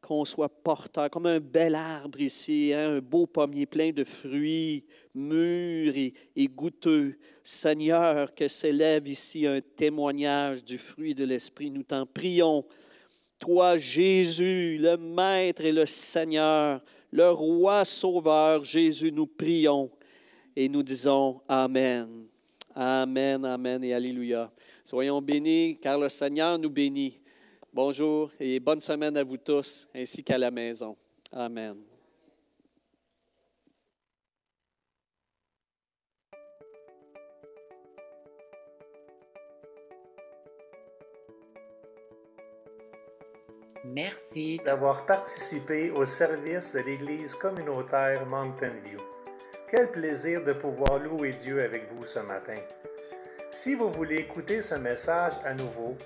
Qu'on soit porteur, comme un bel arbre ici, un beau pommier plein de fruits mûrs et goûteux. Seigneur, que s'élève ici un témoignage du fruit de l'Esprit. Nous t'en prions. Toi, Jésus, le Maître et le Seigneur, le Roi Sauveur, Jésus, nous prions et nous disons Amen. Amen, Amen et Alléluia. Soyons bénis, car le Seigneur nous bénit. Bonjour et bonne semaine à vous tous, ainsi qu'à la maison. Amen.
Merci
d'avoir participé au service de l'Église communautaire Mountain View. Quel plaisir de pouvoir louer Dieu avec vous ce matin. Si vous voulez écouter ce message à nouveau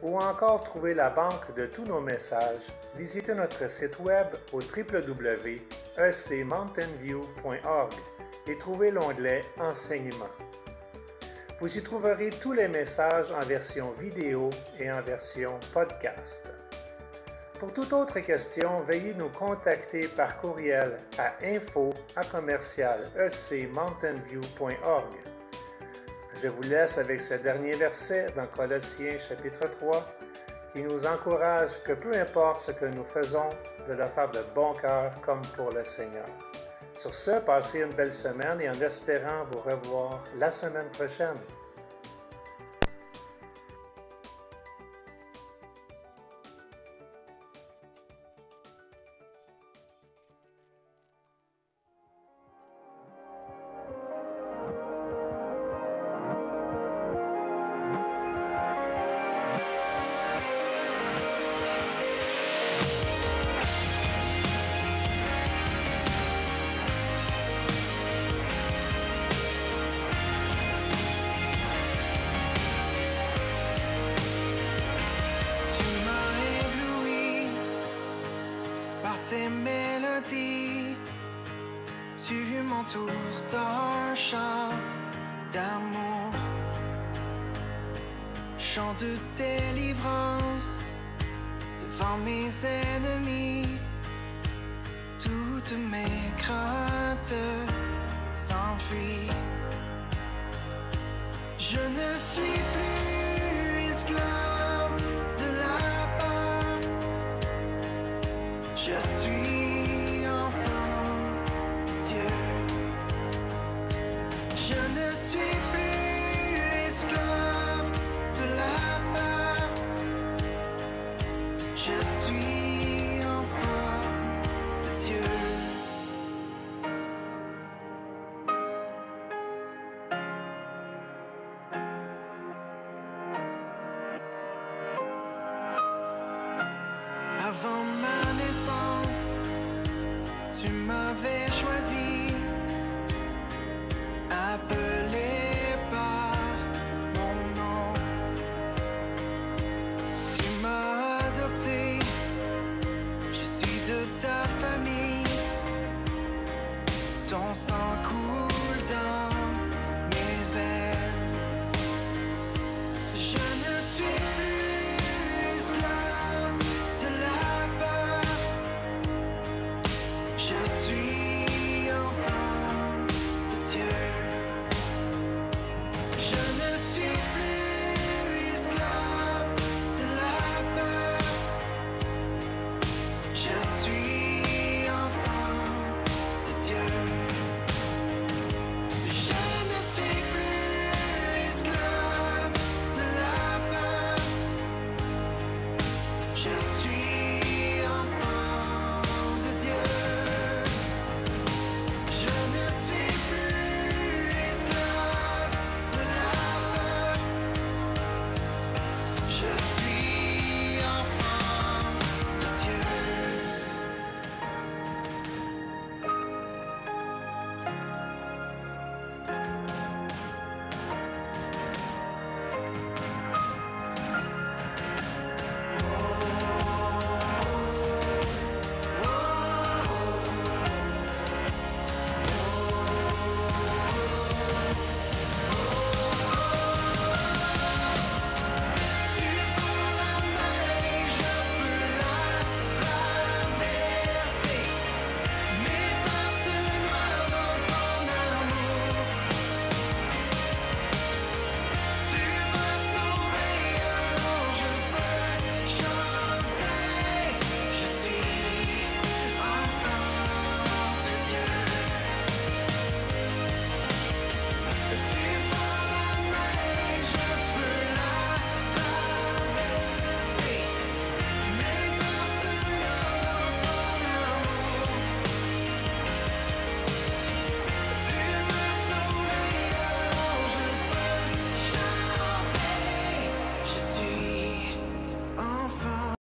ou encore trouver la banque de tous nos messages, visitez notre site web au www.ecmountainview.org et trouvez l'onglet Enseignement. Vous y trouverez tous les messages en version vidéo et en version podcast. Pour toute autre question, veuillez nous contacter par courriel à info@ecmountainview.org. Je vous laisse avec ce dernier verset dans Colossiens chapitre 3 qui nous encourage que peu importe ce que nous faisons, de le faire de bon cœur comme pour le Seigneur. Sur ce, passez une belle semaine et en espérant vous revoir la semaine prochaine.
Tes mélodies, tu m'entoures d'un chant d'amour, chant de délivrance devant mes ennemis. Toutes mes craintes s'enfuient. Je ne suis